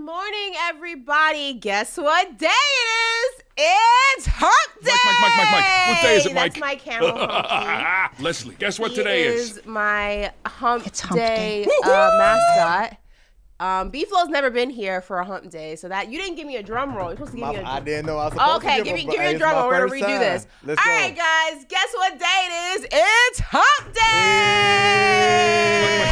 morning, everybody. Guess what day it is? It's Hump Day! Mike. What day is it, Mike? That's my camel Humpty. Leslie, guess what today is? Is my Hump Day mascot. B-Flow's never been here for a Hump Day, so that you didn't give me a drum roll. You're supposed to give me a drum roll. I didn't know I was supposed to give me a drum roll. We're going to redo this. All right, guys. Guess what day it is? It's Hump Day!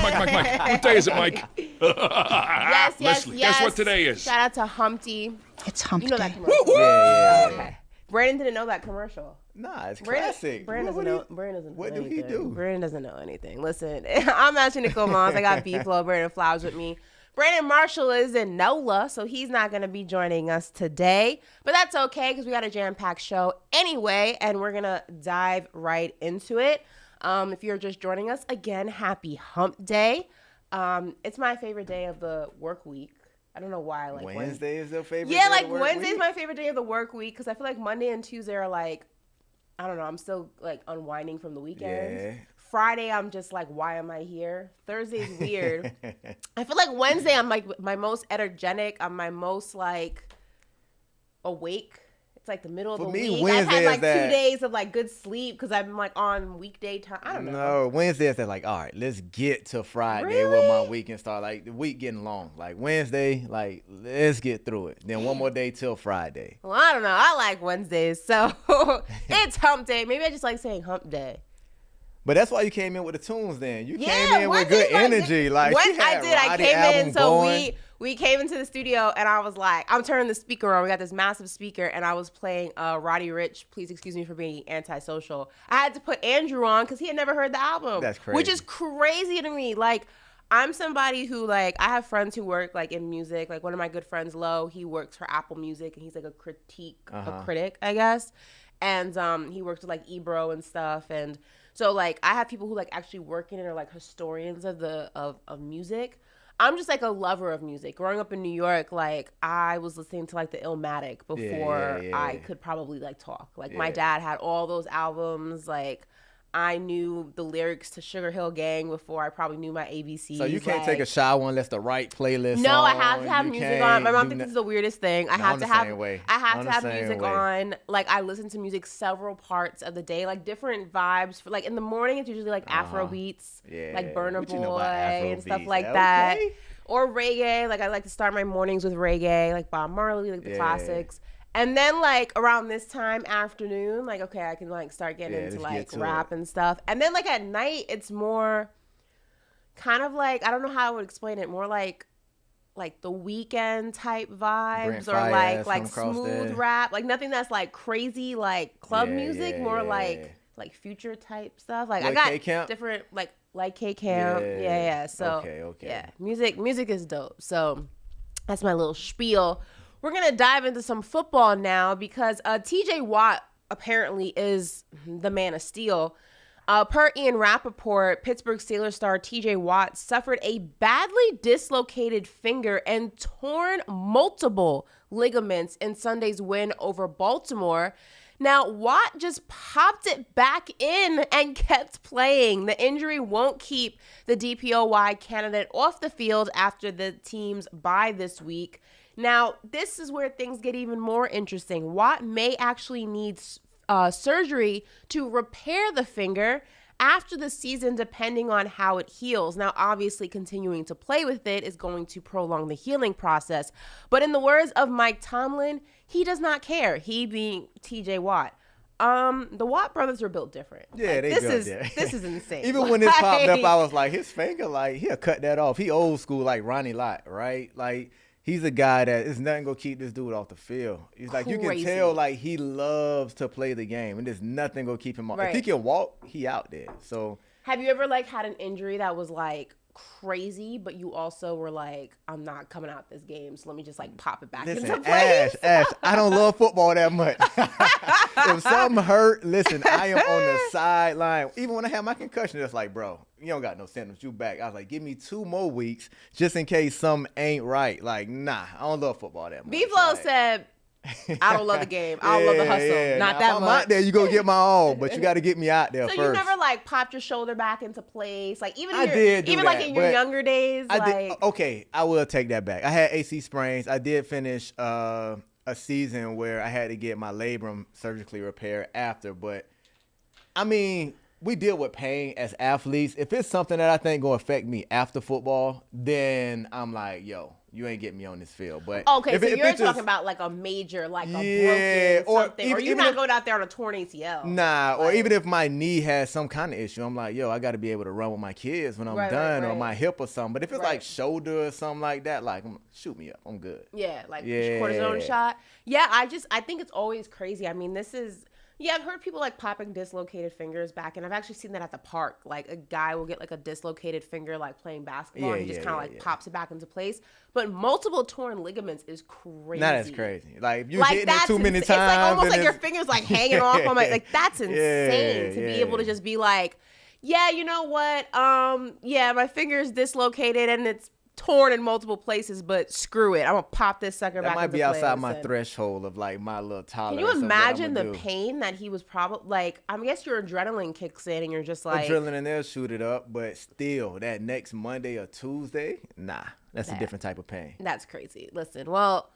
Mike. What day is it, Mike? Yes. Leslie, guess what today is? Shout out to Humpty. It's Hump You know Day. that commercial. Yeah. Okay. Brandon didn't know that commercial. Nah, it's classic. Brandon doesn't know. Brandon doesn't know What do he anything. do? Brandon doesn't know anything. Listen, I'm actually Nicole Moss. I got B-Flow, Brandon Flowers with me. Brandon Marshall is in NOLA, so he's not going to be joining us today. But that's okay because we got a jam-packed show anyway, and we're going to dive right into it. If you're just joining us, again, happy Hump Day. It's my favorite day of the work week. I don't know why. Like Wednesday is your favorite Yeah, day like of the work Wednesday's week? my favorite day of the work week because I feel like Monday and Tuesday are like, I don't know, I'm still like unwinding from the weekend. Yeah. Friday, I'm just like, why am I here? Thursday's weird. I feel like Wednesday, I'm like my most energetic. I'm my most like awake. It's like the middle of the week. I've had like 2 days of like good sleep because I'm like on weekday time. I don't know. No, Wednesday is like, all right, let's get to Friday where my weekend start. Like the week getting long. Like Wednesday, like let's get through it. Then one more day till Friday. Well, I don't know. I like Wednesdays, so it's Hump Day. Maybe I just like saying Hump Day. But that's why you came in with the tunes then. You Yeah, came in with good energy. Like when she had I did, I Roddy came album in. So going. we came into the studio and I was like, I'm turning the speaker on. We got this massive speaker and I was playing Roddy Ricch. Please excuse me for being antisocial. I had to put Andrew on because he had never heard the album. That's crazy. Which is crazy to me. Like I'm somebody who like I have friends who work like in music. Like one of my good friends, Lo, he works for Apple Music and he's like a critic, I guess. And he works with like Ebro and stuff and. So, like, I have people who, like, actually work in it or, like, historians of music. I'm just, like, a lover of music. Growing up in New York, like, I was listening to, like, the Illmatic before I could probably, like, talk. Like, my dad had all those albums. Like, I knew the lyrics to Sugar Hill Gang before I probably knew my ABCs. So you can't take a shower unless the right playlist No, on. I have to have music on. My mom thinks this is the weirdest thing. I have to have music on. Like I listen to music several parts of the day, like different vibes. For like in the morning, it's usually like Afro beats, like Burna Boy and stuff like that, or reggae. Like I like to start my mornings with reggae, like Bob Marley, like the classics. And then, like, around this time, afternoon, like, okay, I can, like, start getting into, like, rap and stuff. And then, like, at night, it's more kind of, like, I don't know how I would explain it, more like the weekend type vibes or, like smooth rap. Like, nothing that's, like, crazy, like, club music, more like future type stuff. Like I got K-Camp? Different, like K-Camp. Yeah. So, yeah, music is dope. So, that's my little spiel. We're going to dive into some football now because TJ Watt apparently is the man of steel. Per Ian Rappaport, Pittsburgh Steelers star TJ Watt suffered a badly dislocated finger and torn multiple ligaments in Sunday's win over Baltimore. Now, Watt just popped it back in and kept playing. The injury won't keep the DPOY candidate off the field after the team's bye this week. Now, this is where things get even more interesting. Watt may actually need surgery to repair the finger after the season, depending on how it heals. Now, obviously, continuing to play with it is going to prolong the healing process. But in the words of Mike Tomlin, he does not care, he being TJ Watt. The Watt brothers are built different. Yeah, like, this is insane. Even when this popped up, I was like, his finger, like, he'll cut that off. He old school, like Ronnie Lott, right? Like, he's a guy that is nothing gonna keep this dude off the field. He's like, you can tell, like, he loves to play the game, and there's nothing gonna keep him off. Right. If he can walk, he out there. So, have you ever like had an injury that was like crazy, but you also were like, I'm not coming out this game, so let me just like pop it back into place? Ash, I don't love football that much. If something hurt, listen, I am on the sideline. Even when I had my concussion, it's like, bro, you don't got no symptoms. You back. I was like, give me 2 more weeks just in case something ain't right. Like, nah, I don't love football that much. B-Flow said I don't love the game. I don't love the hustle. Yeah. Not now, that if I'm much. out there, you go get my all, but you got to get me out there so first. So you never like popped your shoulder back into place, like even like in your younger days. Okay, I will take that back. I had AC sprains. I did finish a season where I had to get my labrum surgically repaired after, but I mean, we deal with pain as athletes. If it's something that I think going to affect me after football, then I'm like, yo, you ain't getting me on this field. But okay, so you're talking about like a major, like a broken something, or you're not going out there on a torn ACL. Nah, or even if my knee has some kind of issue, I'm like, yo, I got to be able to run with my kids when I'm done, or my hip or something. But if it's like shoulder or something like that, like, shoot me up, I'm good. Yeah, like cortisone shot. Yeah, I think it's always crazy. I mean, I've heard people like popping dislocated fingers back, and I've actually seen that at the park. Like a guy will get like a dislocated finger, like playing basketball, and he just kind of like pops it back into place. But multiple torn ligaments is crazy. That is crazy. Like if you hitting it too many times, it's like almost like your fingers like hanging off on my like that's insane to be able to just be like, yeah, you know what? My finger's dislocated and it's torn in multiple places, but screw it, I'm gonna pop this sucker back into place. That might be outside my threshold of like my little tolerance. Can you imagine the pain that he was probably like? I guess your adrenaline kicks in and you're just like adrenaline, they'll shoot it up, but still that next Monday or Tuesday, that's a different type of pain. That's crazy. Listen, well,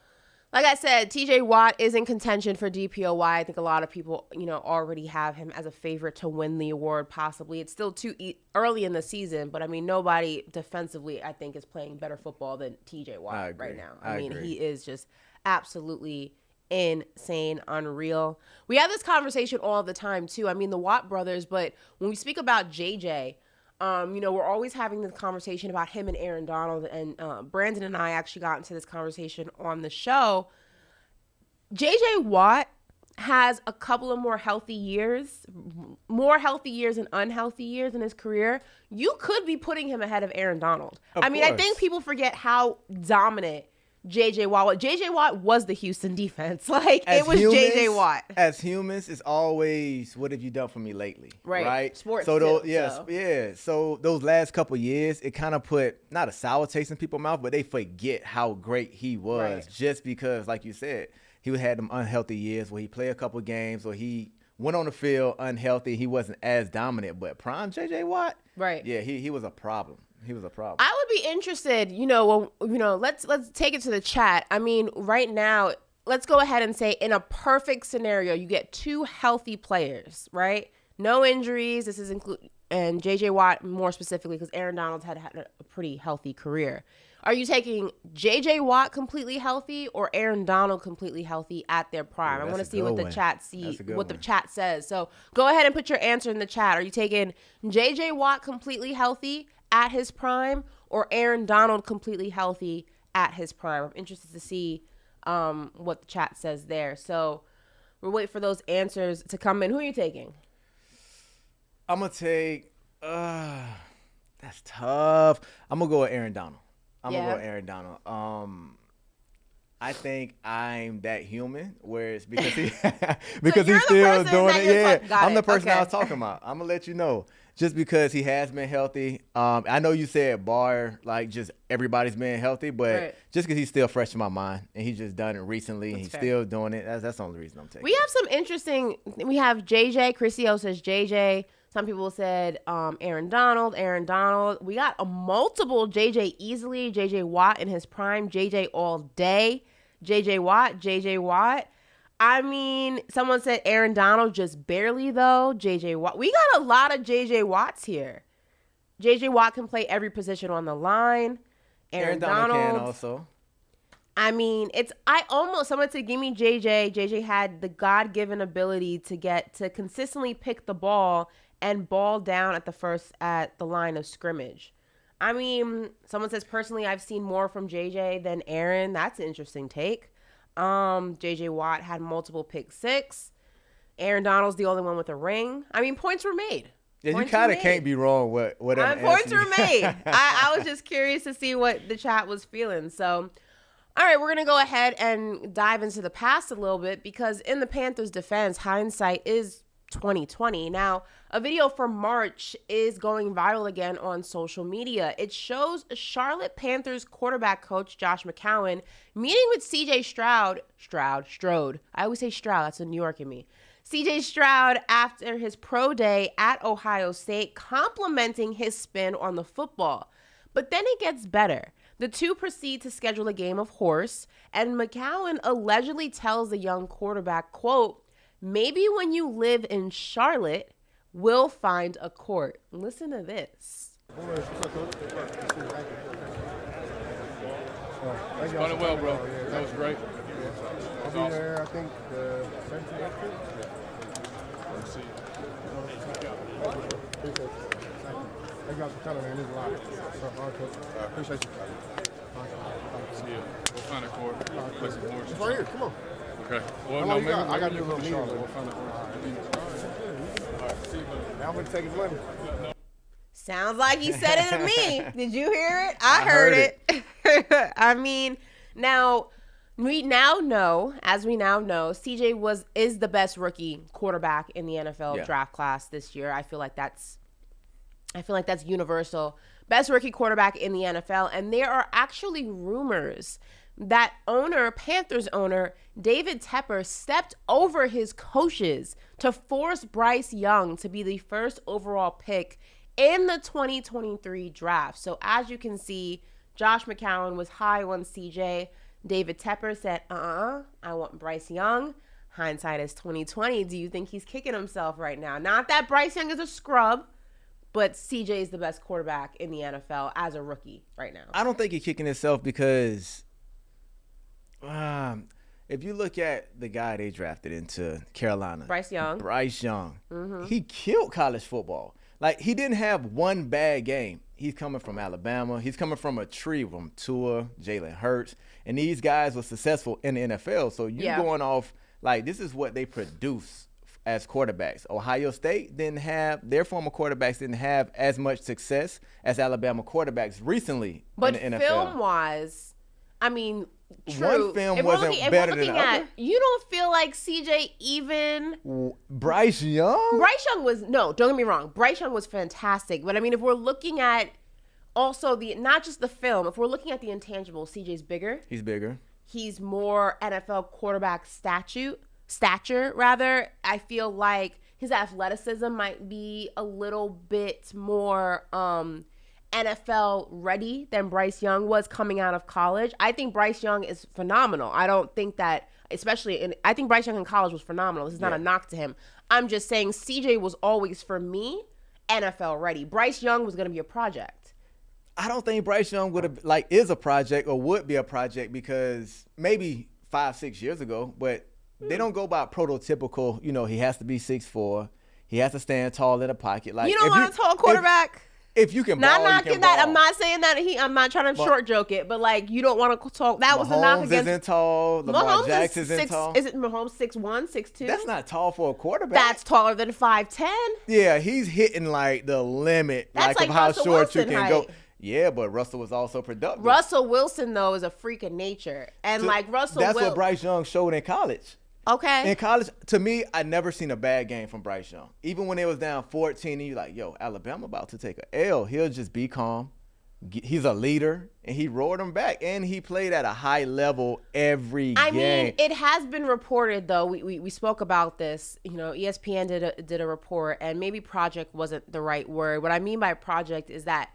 like I said, TJ Watt is in contention for DPOY. I think a lot of people, already have him as a favorite to win the award, possibly. It's still too early in the season, but I mean, nobody defensively, I think, is playing better football than TJ Watt right now. I mean, he is just absolutely insane, unreal. We have this conversation all the time, too. I mean, the Watt brothers, but when we speak about JJ, we're always having this conversation about him and Aaron Donald, and Brandon and I actually got into this conversation on the show. JJ Watt has a couple of more healthy years and unhealthy years in his career. You could be putting him ahead of Aaron Donald. I mean, I think people forget how dominant JJ Watt was. JJ Watt was the Houston defense. Like, it was JJ Watt. As humans, it's always, what have you done for me lately? Right? Sports. So those last couple years, it kind of put, not a sour taste in people's mouth, but they forget how great he was just because, like you said, he had them unhealthy years where he played a couple games or he went on the field unhealthy. He wasn't as dominant, but prime JJ Watt, yeah, he was a problem. He was a problem. I would be interested, let's take it to the chat. I mean, right now, let's go ahead and say in a perfect scenario, you get two healthy players, right? No injuries. This is and JJ Watt more specifically because Aaron Donald's had a pretty healthy career. Are you taking JJ Watt completely healthy or Aaron Donald completely healthy at their prime? I want to see what the chat says. So go ahead and put your answer in the chat. Are you taking JJ Watt completely healthy at his prime or Aaron Donald completely healthy at his prime? I'm interested to see what the chat says there. So we'll wait for those answers to come in. Who are you taking? I'm going to take, that's tough. I'm going to go with Aaron Donald. I think I'm that human where it's because he's still doing it. I'm the person I was talking about. I'm going to let you know. Just because he has been healthy. I know you said bar, like just everybody's been healthy, but just because he's still fresh in my mind and he's just done it recently and he's still doing it, that's the only reason I'm taking We have some interesting, we have JJ, Chrisio says JJ. Some people said Aaron Donald. We got a multiple JJ easily, JJ Watt in his prime, JJ all day, JJ Watt. I mean, someone said Aaron Donald just barely, though. JJ Watt. We got a lot of JJ Watts here. JJ Watt can play every position on the line. Aaron Donald can also. I mean, someone said, give me JJ. JJ had the God-given ability to consistently pick the ball and ball down at the line of scrimmage. I mean, someone says, personally, I've seen more from JJ than Aaron. That's an interesting take. JJ Watt had multiple pick six. Aaron Donald's the only one with a ring. I mean, points were made. Yeah, you kind of can't be wrong with whatever. Points were made. I was just curious to see what the chat was feeling. So, all right, we're going to go ahead and dive into the past a little bit because in the Panthers' defense, hindsight is 2020. Now, a video from March is going viral again on social media. It shows Charlotte Panthers quarterback coach Josh McCown meeting with CJ Stroud. I always say Stroud, that's a New York in me. CJ Stroud after his pro day at Ohio State, complimenting his spin on the football. But then it gets better. The two proceed to schedule a game of horse, and McCown allegedly tells the young quarterback, quote, "Maybe when you live in Charlotte, we'll find a court." Listen to this. Spun it well, bro. That was great. I'll be there, I think, 17th. Let's see. Appreciate you. Thank you guys for telling me. It means a lot. I appreciate you. See ya. We'll find a court. Play some horse. It's right here. Come on. Okay. Well, no, maybe I got to do a little meeting. meeting. We'll find a court. All right. See you, buddy. Now I'm going to take his money. Sounds like he said it to me. Did you hear it? I heard it. I mean, now we now know, CJ is the best rookie quarterback in the NFL draft class this year. I feel like that's universal. Best rookie quarterback in the NFL. And there are actually rumors that Panthers owner David Tepper stepped over his coaches to force Bryce Young to be the first overall pick in the 2023 draft. So as you can see, Josh McCown was high on CJ. David Tepper said, I want Bryce Young. Hindsight is 2020. Do you think he's kicking himself right now? Not that Bryce Young is a scrub, but CJ is the best quarterback in the NFL as a rookie right now. I don't think he's kicking himself because if you look at the guy they drafted into Carolina, Bryce Young, he killed college football. Like, he didn't have one bad game. He's coming from Alabama. He's coming from a tree from Tua, Jalen Hurts. And these guys were successful in the NFL. So you're going off, like, this is what they produce as quarterbacks. Ohio State their former quarterbacks didn't have as much success as Alabama quarterbacks recently in the NFL. But film-wise, I mean, true. One film wasn't better than the other. You don't feel like CJ even... Bryce Young? Bryce Young was... No, don't get me wrong. Bryce Young was fantastic. But, I mean, if we're looking at also not just the film, if we're looking at the intangibles, CJ's bigger. He's bigger. He's more NFL quarterback stature. I feel like his athleticism might be a little bit more... NFL ready than Bryce Young was coming out of college. I think Bryce Young is phenomenal. I don't think that, I think Bryce Young in college was phenomenal. This is not a knock to him. I'm just saying CJ was always, for me, NFL ready. Bryce Young was going to be a project. I don't think Bryce Young is a project or would be a project because maybe 5-6 years ago, but they don't go by prototypical, he has to be 6'4", he has to stand tall in the pocket. Like, you don't want a tall quarterback? If you can ball, not knocking you can that. ball. I'm not saying that. I'm not trying to short joke it, but like you don't want to talk. That was a knock against. Mahomes isn't tall. Lamar Jackson isn't tall. Is it Mahomes 6'1", 6'2"? That's not tall for a quarterback. That's taller than 5'10". Yeah, he's hitting like the limit, That's like of how Russell short Wilson you can height. go. Yeah, but Russell was also productive. Russell Wilson though is a freak of nature, and That's what Bryce Young showed in college. Okay. In college, to me, I never seen a bad game from Bryce Young. Even when it was down 14, and you're like, yo, Alabama about to take a L. He'll just be calm. He's a leader, and he roared them back. And he played at a high level every game. I mean, it has been reported, though. We spoke about this. ESPN did a report, and maybe project wasn't the right word. What I mean by project is that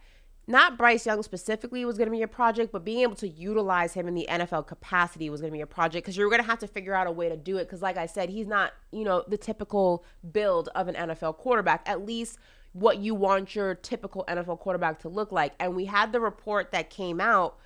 not Bryce Young specifically was going to be a project, but being able to utilize him in the NFL capacity was going to be a project because you're going to have to figure out a way to do it because, like I said, he's not, the typical build of an NFL quarterback, at least what you want your typical NFL quarterback to look like. And we had the report that came out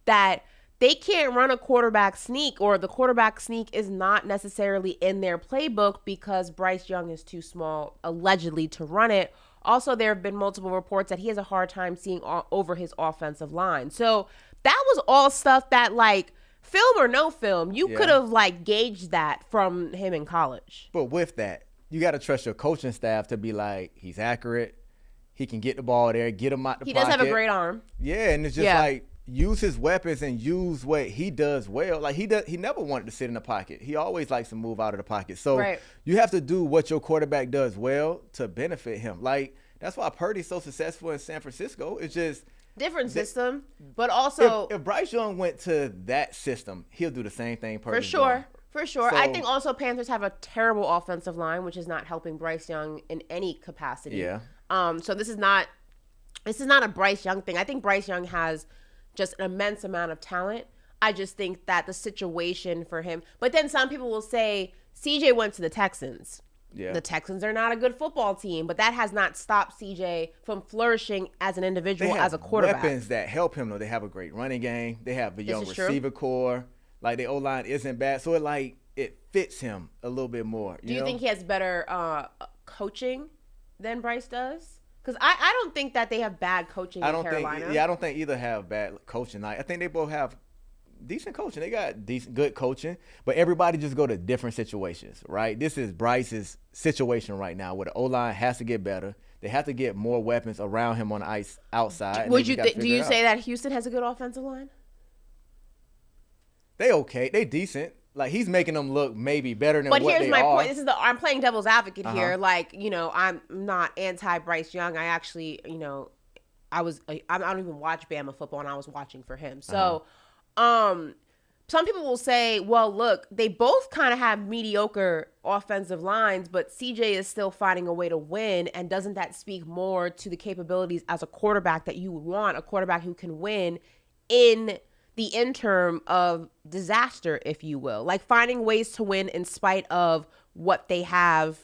that they can't run a quarterback sneak, or the quarterback sneak is not necessarily in their playbook because Bryce Young is too small, allegedly, to run it. Also, there have been multiple reports that he has a hard time seeing over his offensive line. So that was all stuff that, like, film or no film, you could have, like, gauged that from him in college. But with that, you got to trust your coaching staff to be like, he's accurate. He can get the ball there, get him out the pocket. He does have a great arm. Yeah, and it's just like, use his weapons and use what he does well. Like he never wanted to sit in the pocket. He always likes to move out of the pocket. So you have to do what your quarterback does well to benefit him. Like that's why Purdy's so successful in San Francisco. It's just different system, but also if Bryce Young went to that system, he'll do the same thing Purdy's for sure. doing. For sure. So, I think also Panthers have a terrible offensive line, which is not helping Bryce Young in any capacity. Yeah. So this is not a Bryce Young thing. I think Bryce Young has just an immense amount of talent. I just think that the situation for him. But then some people will say CJ went to the Texans. Yeah. The Texans are not a good football team, but that has not stopped CJ from flourishing as an individual, as a quarterback. Weapons that help him, though. They have a great running game. They have a young receiver core. Like, the O-line isn't bad. So, it fits him a little bit more. Do you think he has better coaching than Bryce does? Because I don't think that they have bad coaching in Carolina. I don't think either have bad coaching. I think they both have decent coaching. They got good coaching. But everybody just go to different situations, right? This is Bryce's situation right now where the O-line has to get better. They have to get more weapons around him on the ice outside. Do you say that Houston has a good offensive line? They okay. They decent. Like, he's making them look maybe better than what they are. But here's my point. I'm playing devil's advocate here. Like, I'm not anti-Bryce Young. I actually, I don't even watch Bama football, and I was watching for him. So, some people will say, well, look, they both kind of have mediocre offensive lines, but CJ is still finding a way to win. And doesn't that speak more to the capabilities as a quarterback that you would want, a quarterback who can win in the interim of disaster, if you will, like finding ways to win in spite of what they have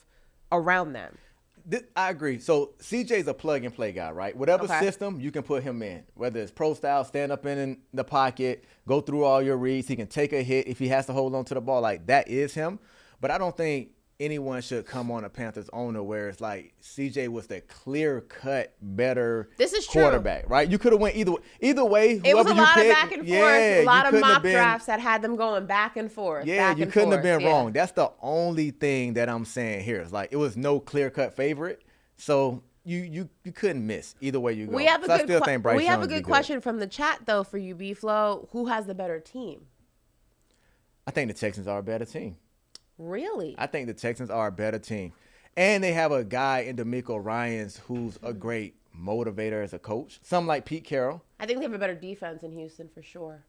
around them? I agree. So CJ's a plug and play guy, right? Whatever system you can put him in, whether it's pro style, stand up in the pocket, go through all your reads. He can take a hit if he has to hold on to the ball. Like, that is him. But I don't think anyone should come on a Panthers owner where it's like CJ was the clear-cut better quarterback, right? You could have went either way. It was a lot of back and forth, a lot of mock drafts that had them going back and forth. Yeah, you couldn't have been wrong. That's the only thing that I'm saying here. It's like it was no clear-cut favorite, so you couldn't miss either way you go. We have a good question from the chat, though, for you, B-Flow. Who has the better team? I think the Texans are a better team. Really? I think the Texans are a better team. And they have a guy in DeMeco Ryans who's a great motivator as a coach. Something like Pete Carroll. I think they have a better defense in Houston for sure.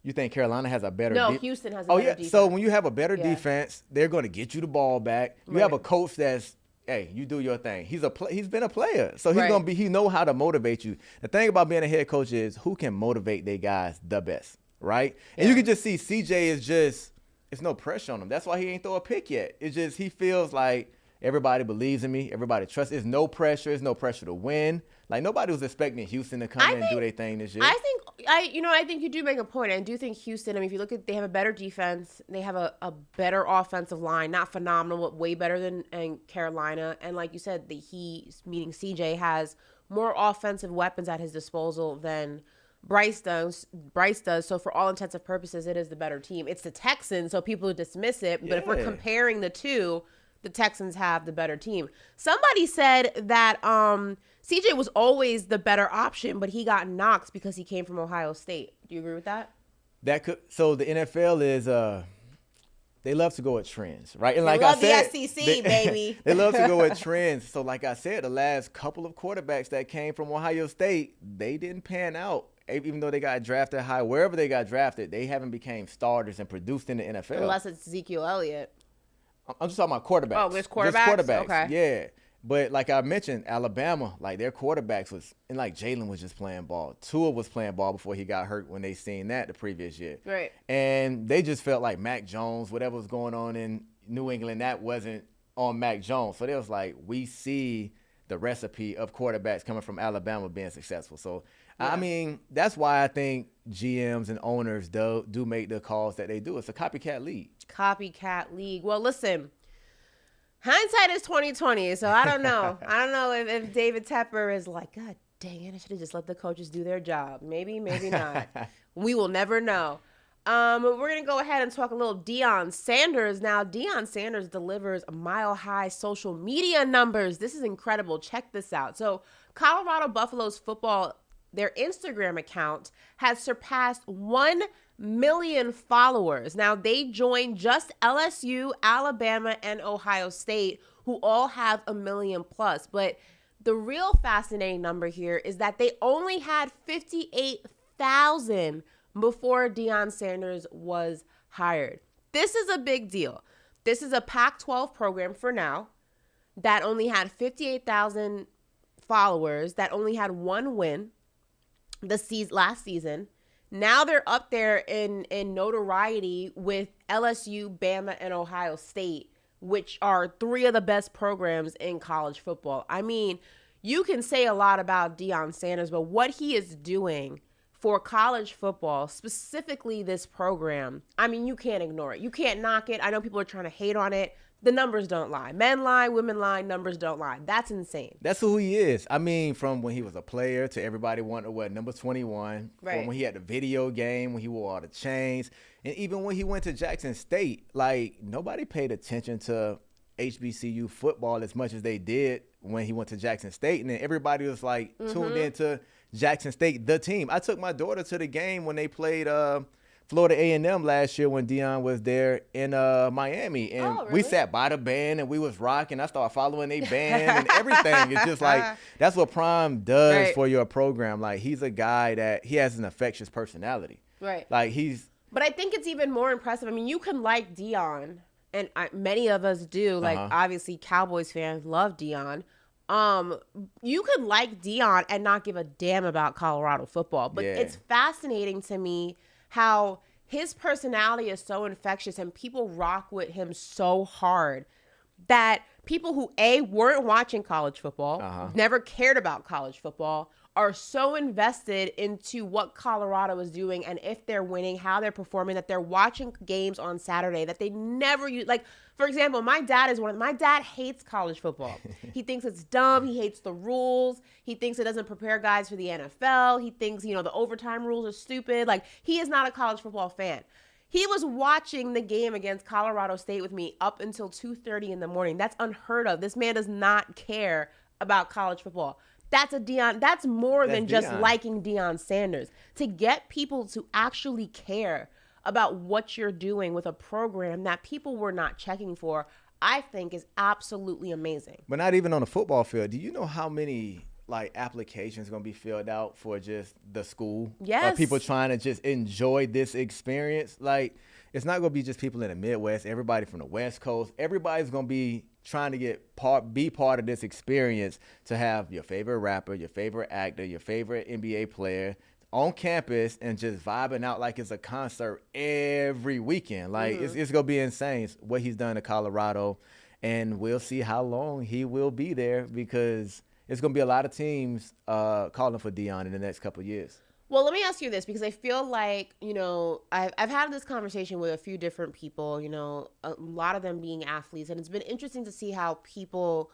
You think Carolina has a better defense? No, Houston has a better defense. So when you have a better defense, they're going to get you the ball back. You have a coach that's, hey, you do your thing. He's been a player. So he know how to motivate you. The thing about being a head coach is who can motivate their guys the best, right? And you can just see CJ is just, it's no pressure on him. That's why he ain't throw a pick yet. It's just he feels like everybody believes in me. Everybody trusts. There's no pressure. There's no pressure to win. Like, nobody was expecting Houston to come in and do their thing this year. I think you do make a point. I do think Houston, if you look at, they have a better defense. They have a better offensive line. Not phenomenal, but way better than Carolina. And like you said, meaning CJ, has more offensive weapons at his disposal than Bryce does. So for all intents and purposes, it is the better team. It's the Texans, so people dismiss it. But if we're comparing the two, the Texans have the better team. Somebody said that CJ was always the better option, but he got knocked because he came from Ohio State. Do you agree with that? So the NFL is they love to go with trends, right? And they love the SEC, baby. They love to go with trends. So like I said, the last couple of quarterbacks that came from Ohio State, they didn't pan out. Even though they got drafted high, wherever they got drafted, they haven't became starters and produced in the NFL. Unless it's Ezekiel Elliott. I'm just talking about quarterbacks. Oh, there's quarterbacks? Just quarterbacks, okay. Yeah. But like I mentioned, Alabama, like their quarterbacks was, and like Jalen was just playing ball. Tua was playing ball before he got hurt when they seen that the previous year. Right. And they just felt like Mac Jones, whatever was going on in New England, that wasn't on Mac Jones. So they was like, we see the recipe of quarterbacks coming from Alabama being successful. So, yeah. I mean, that's why I think GMs and owners do make the calls that they do. It's a copycat league. Copycat league. Well, listen, hindsight is 2020, so I don't know. I don't know if David Tepper is like, God dang it, I should have just let the coaches do their job. Maybe, maybe not. We will never know. We're going to go ahead and talk a little Deion Sanders. Now, Deion Sanders delivers mile-high social media numbers. This is incredible. Check this out. So, Colorado Buffaloes football their Instagram account has surpassed 1 million followers. Now, they joined just LSU, Alabama, and Ohio State, who all have 1 million plus. But the real fascinating number here is that they only had 58,000 before Deion Sanders was hired. This is a big deal. This is a Pac-12 program for now that only had 58,000 followers, that only had 1 win last season. Now they're up there in notoriety with LSU, Bama, and Ohio State, which are 3 of the best programs in college football. I mean, you can say a lot about Deion Sanders, but what he is doing for college football, specifically this program, I mean, you can't ignore it. You can't knock it. I know people are trying to hate on it. The numbers don't lie. Men lie, women lie, numbers don't lie. That's insane. That's who he is. I mean, from when he was a player to everybody wanting to wear number 21, right. From when he had the video game, when he wore all the chains, and even when he went to Jackson State, like, nobody paid attention to HBCU football as much as they did when he went to Jackson State. And then everybody was like tuned into Jackson State, the team. I took my daughter to the game when they played Florida A&M last year when Deion was there in Miami. And really? We sat by the band and we was rocking. I started following their band and everything. It's just like, that's what Prime does for your program. Like, he's a guy that he has an infectious personality. Right. Like, But I think it's even more impressive. I mean, you can like Deion, and many of us do. Like, obviously, Cowboys fans love Deion. You could like Deion and not give a damn about Colorado football. But it's fascinating to me how his personality is so infectious and people rock with him so hard that people who, A, weren't watching college football, never cared about college football, are so invested into what Colorado is doing and if they're winning, how they're performing, that they're watching games on Saturday that they never use. Like, for example, my dad hates college football. He thinks it's dumb. He hates the rules. He thinks it doesn't prepare guys for the NFL. He thinks, the overtime rules are stupid. Like, he is not a college football fan. He was watching the game against Colorado State with me up until 2:30 in the morning. That's unheard of. This man does not care about college football. That's more than just liking Deion Sanders. To get people to actually care about what you're doing with a program that people were not checking for, I think is absolutely amazing. But not even on the football field. Do you know how many applications going to be filled out for just the school? Yes. People trying to just enjoy this experience. Like, it's not going to be just people in the Midwest, everybody from the West Coast. Everybody's going to be trying to be part of this experience, to have your favorite rapper, your favorite actor, your favorite NBA player on campus and just vibing out like it's a concert every weekend. Like, it's going to be insane what he's done to Colorado, and we'll see how long he will be there, because it's going to be a lot of teams calling for Deion in the next couple of years. Well, let me ask you this, because I feel like, I've had this conversation with a few different people, a lot of them being athletes, and it's been interesting to see how people,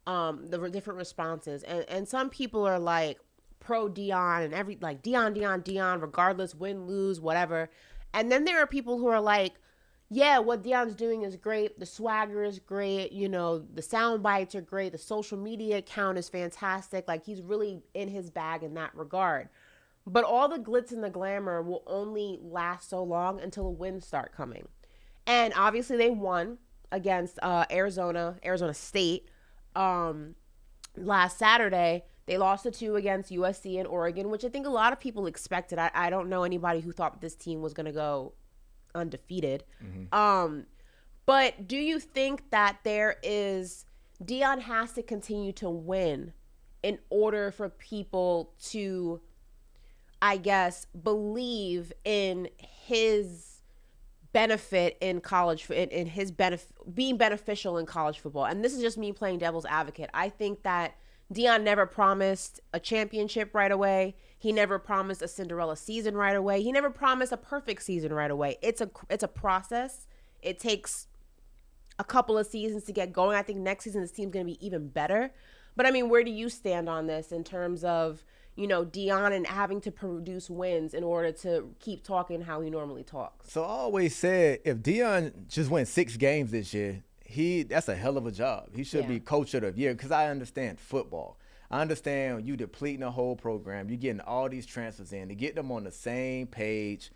the different responses, and some people are like pro Deion and Deion, regardless, win, lose, whatever. And then there are people who are like, yeah, what Deion's doing is great. The swagger is great. The sound bites are great. The social media account is fantastic. Like, he's really in his bag in that regard. But all the glitz and the glamour will only last so long until the wins start coming. And obviously they won against Arizona State last Saturday. They lost the 2 against USC and Oregon, which I think a lot of people expected. I don't know anybody who thought this team was going to go undefeated. But do you think that Deion has to continue to win in order for people to, I guess, believe in his benefit in college, in his being beneficial in college football? And this is just me playing devil's advocate. I think that Deion never promised a championship right away. He never promised a Cinderella season right away. He never promised a perfect season right away. It's a process. It takes a couple of seasons to get going. I think next season this team's going to be even better. But I mean, where do you stand on this in terms of, Deion and having to produce wins in order to keep talking how he normally talks? So I always said, if Deion just wins 6 games this year, that's a hell of a job. He should be coach of the year, because I understand football. I understand you depleting the whole program. You're getting all these transfers in to get them on the same page,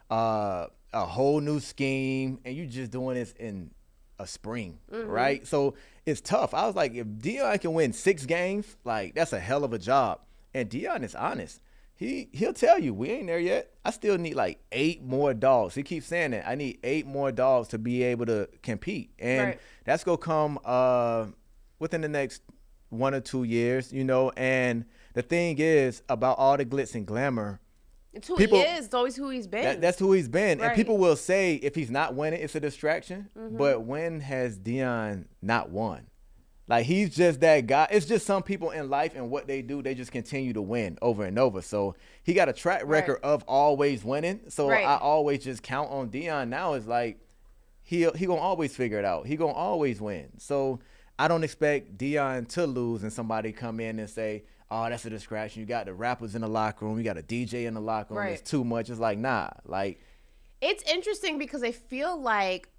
a whole new scheme, and you just doing this in a spring, right? So it's tough. I was like, if Deion can win 6 games, like that's a hell of a job. And Deion is honest. He'll tell you, we ain't there yet. I still need like 8 more dogs. He keeps saying that. I need 8 more dogs to be able to compete. And that's going to come within the next 1 or 2 years, you know. And the thing is about all the glitz and glamour. It's who he is. It's always who he's been. That's who he's been. Right. And people will say if he's not winning, it's a distraction. But when has Deion not won? Like, he's just that guy. It's just some people in life and what they do, they just continue to win over and over. So he got a track record of always winning. So I always just count on Deion now. Is like he gonna always figure it out. He gonna always win. So I don't expect Deion to lose and somebody come in and say, oh, that's a distraction. You got the rappers in the locker room. You got a DJ in the locker room. It's too much. It's like, nah. Like, it's interesting because I feel like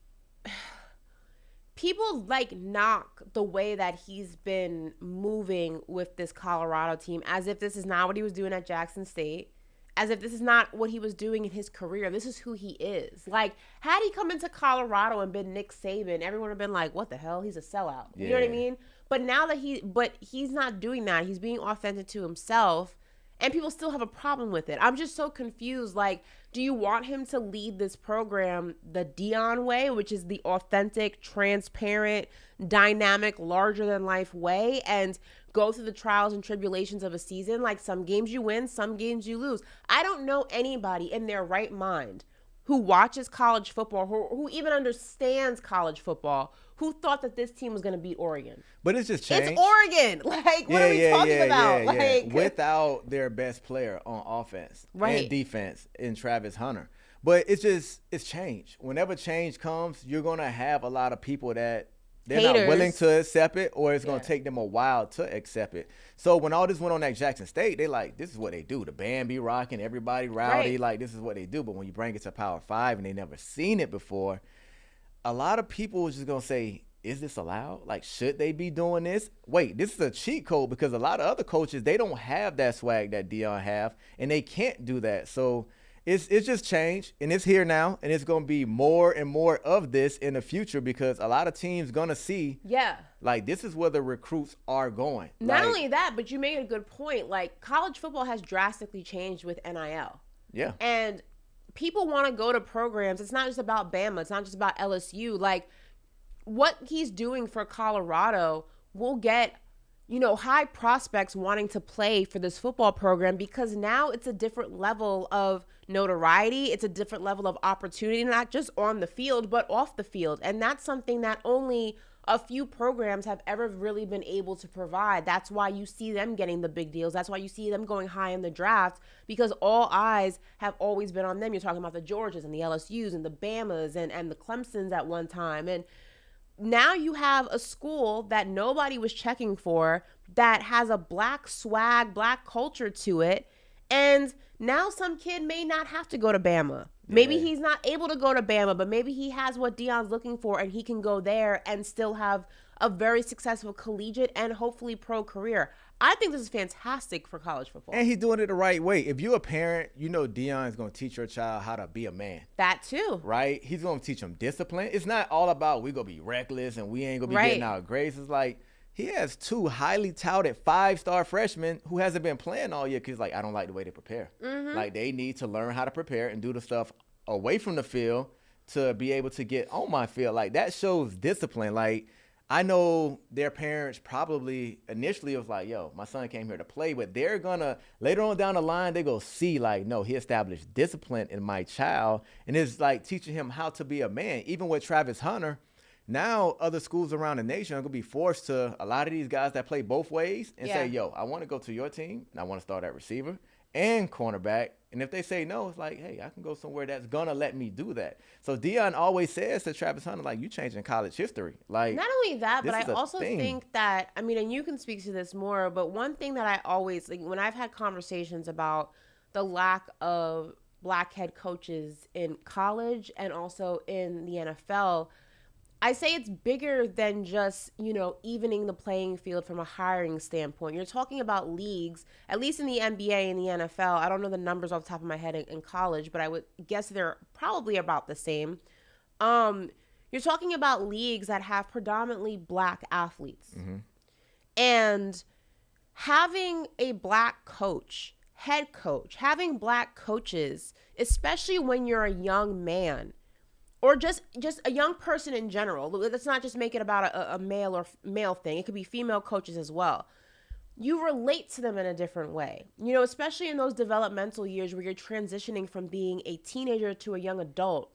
people like knock the way that he's been moving with this Colorado team as if this is not what he was doing at Jackson State, as if this is not what he was doing in his career. This is who he is. Like, had he come into Colorado and been Nick Saban, everyone would have been like, what the hell? He's a sellout. You know what I mean? But now that he's not doing that. He's being authentic to himself, and people still have a problem with it. I'm just so confused. Like, do you want him to lead this program the Deion way, which is the authentic, transparent, dynamic, larger-than-life way, and go through the trials and tribulations of a season? Like, some games you win, some games you lose. I don't know anybody in their right mind who watches college football, who even understands college football, who thought that this team was going to beat Oregon. But it's just changed. It's Oregon. Like, what are we talking about? Like, without their best player on offense and defense in Travis Hunter. But it's changed. Whenever change comes, you're going to have a lot of people that they're not willing to accept it, or it's going to take them a while to accept it. So when all this went on at Jackson State, they like, this is what they do. The band be rocking, everybody rowdy. Like, this is what they do. But when you bring it to Power 5 and they never seen it before, a lot of people are just going to say, is this allowed? Like, should they be doing this? Wait, this is a cheat code, because a lot of other coaches, they don't have that swag that Deion have, and they can't do that. So it's just changed, and it's here now, and it's going to be more and more of this in the future, because a lot of teams going to see, like, this is where the recruits are going. Not only that, but you made a good point. Like, college football has drastically changed with NIL. Yeah. And people want to go to programs. It's not just about Bama. It's not just about LSU. Like, what he's doing for Colorado will get, you know, high prospects wanting to play for this football program, because now it's a different level of notoriety. It's a different level of opportunity, not just on the field, but off the field. And that's something that only a few programs have ever really been able to provide. That's why you see them getting the big deals. That's why you see them going high in the draft, because all eyes have always been on them. You're talking about the Georgias and the LSUs and the Bamas and the Clemsons at one time. And now you have a school that nobody was checking for, that has a black swag, black culture to it. And now some kid may not have to go to Bama. Maybe he's not able to go to Bama, but maybe he has what Deion's looking for, and he can go there and still have a very successful collegiate and hopefully pro career. I think this is fantastic for college football. And he's doing it the right way. If you're a parent, you know Deion is going to teach your child how to be a man. That too. Right? He's going to teach them discipline. It's not all about we going to be reckless and we ain't going to be getting our grades. It's like, he has 2 highly touted 5-star freshmen who hasn't been playing all year, because, like, I don't like the way they prepare. Like, they need to learn how to prepare and do the stuff away from the field to be able to get on my field. Like, that shows discipline. Like, I know their parents probably initially was like, yo, my son came here to play, but they're going to, later on down the line, they go see, like, no, he established discipline in my child. And it's like teaching him how to be a man. Even with Travis Hunter, now other schools around the nation are going to be forced to, a lot of these guys that play both ways, and say, yo, I want to go to your team, and I want to start at receiver and cornerback. And if they say no, it's like, hey, I can go somewhere that's going to let me do that. So Deion always says to Travis Hunter, like, you changing college history. Like, not only that, but I also think that, I mean, and you can speak to this more, but one thing that I always, like, when I've had conversations about the lack of black head coaches in college and also in the NFL, I say it's bigger than just, evening the playing field from a hiring standpoint. You're talking about leagues, at least in the NBA and the NFL. I don't know the numbers off the top of my head in college, but I would guess they're probably about the same. You're talking about leagues that have predominantly black athletes. Mm-hmm. And having a black coach, head coach, having black coaches, especially when you're a young man, or just a young person in general. Let's not just make it about a male or male thing. It could be female coaches as well. You relate to them in a different way. Especially in those developmental years where you're transitioning from being a teenager to a young adult.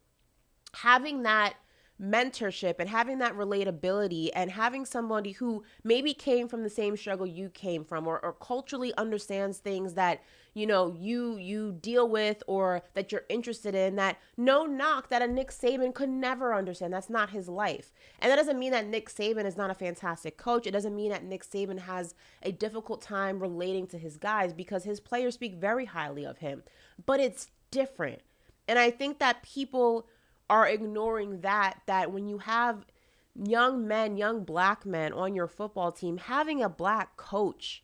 Having that mentorship and having that relatability and having somebody who maybe came from the same struggle you came from, or culturally understands things that you deal with or that you're interested in, that no knock that a Nick Saban could never understand. That's not his life. And that doesn't mean that Nick Saban is not a fantastic coach. It doesn't mean that Nick Saban has a difficult time relating to his guys, because his players speak very highly of him. But it's different. And I think that people are ignoring that when you have young black men on your football team, having a black coach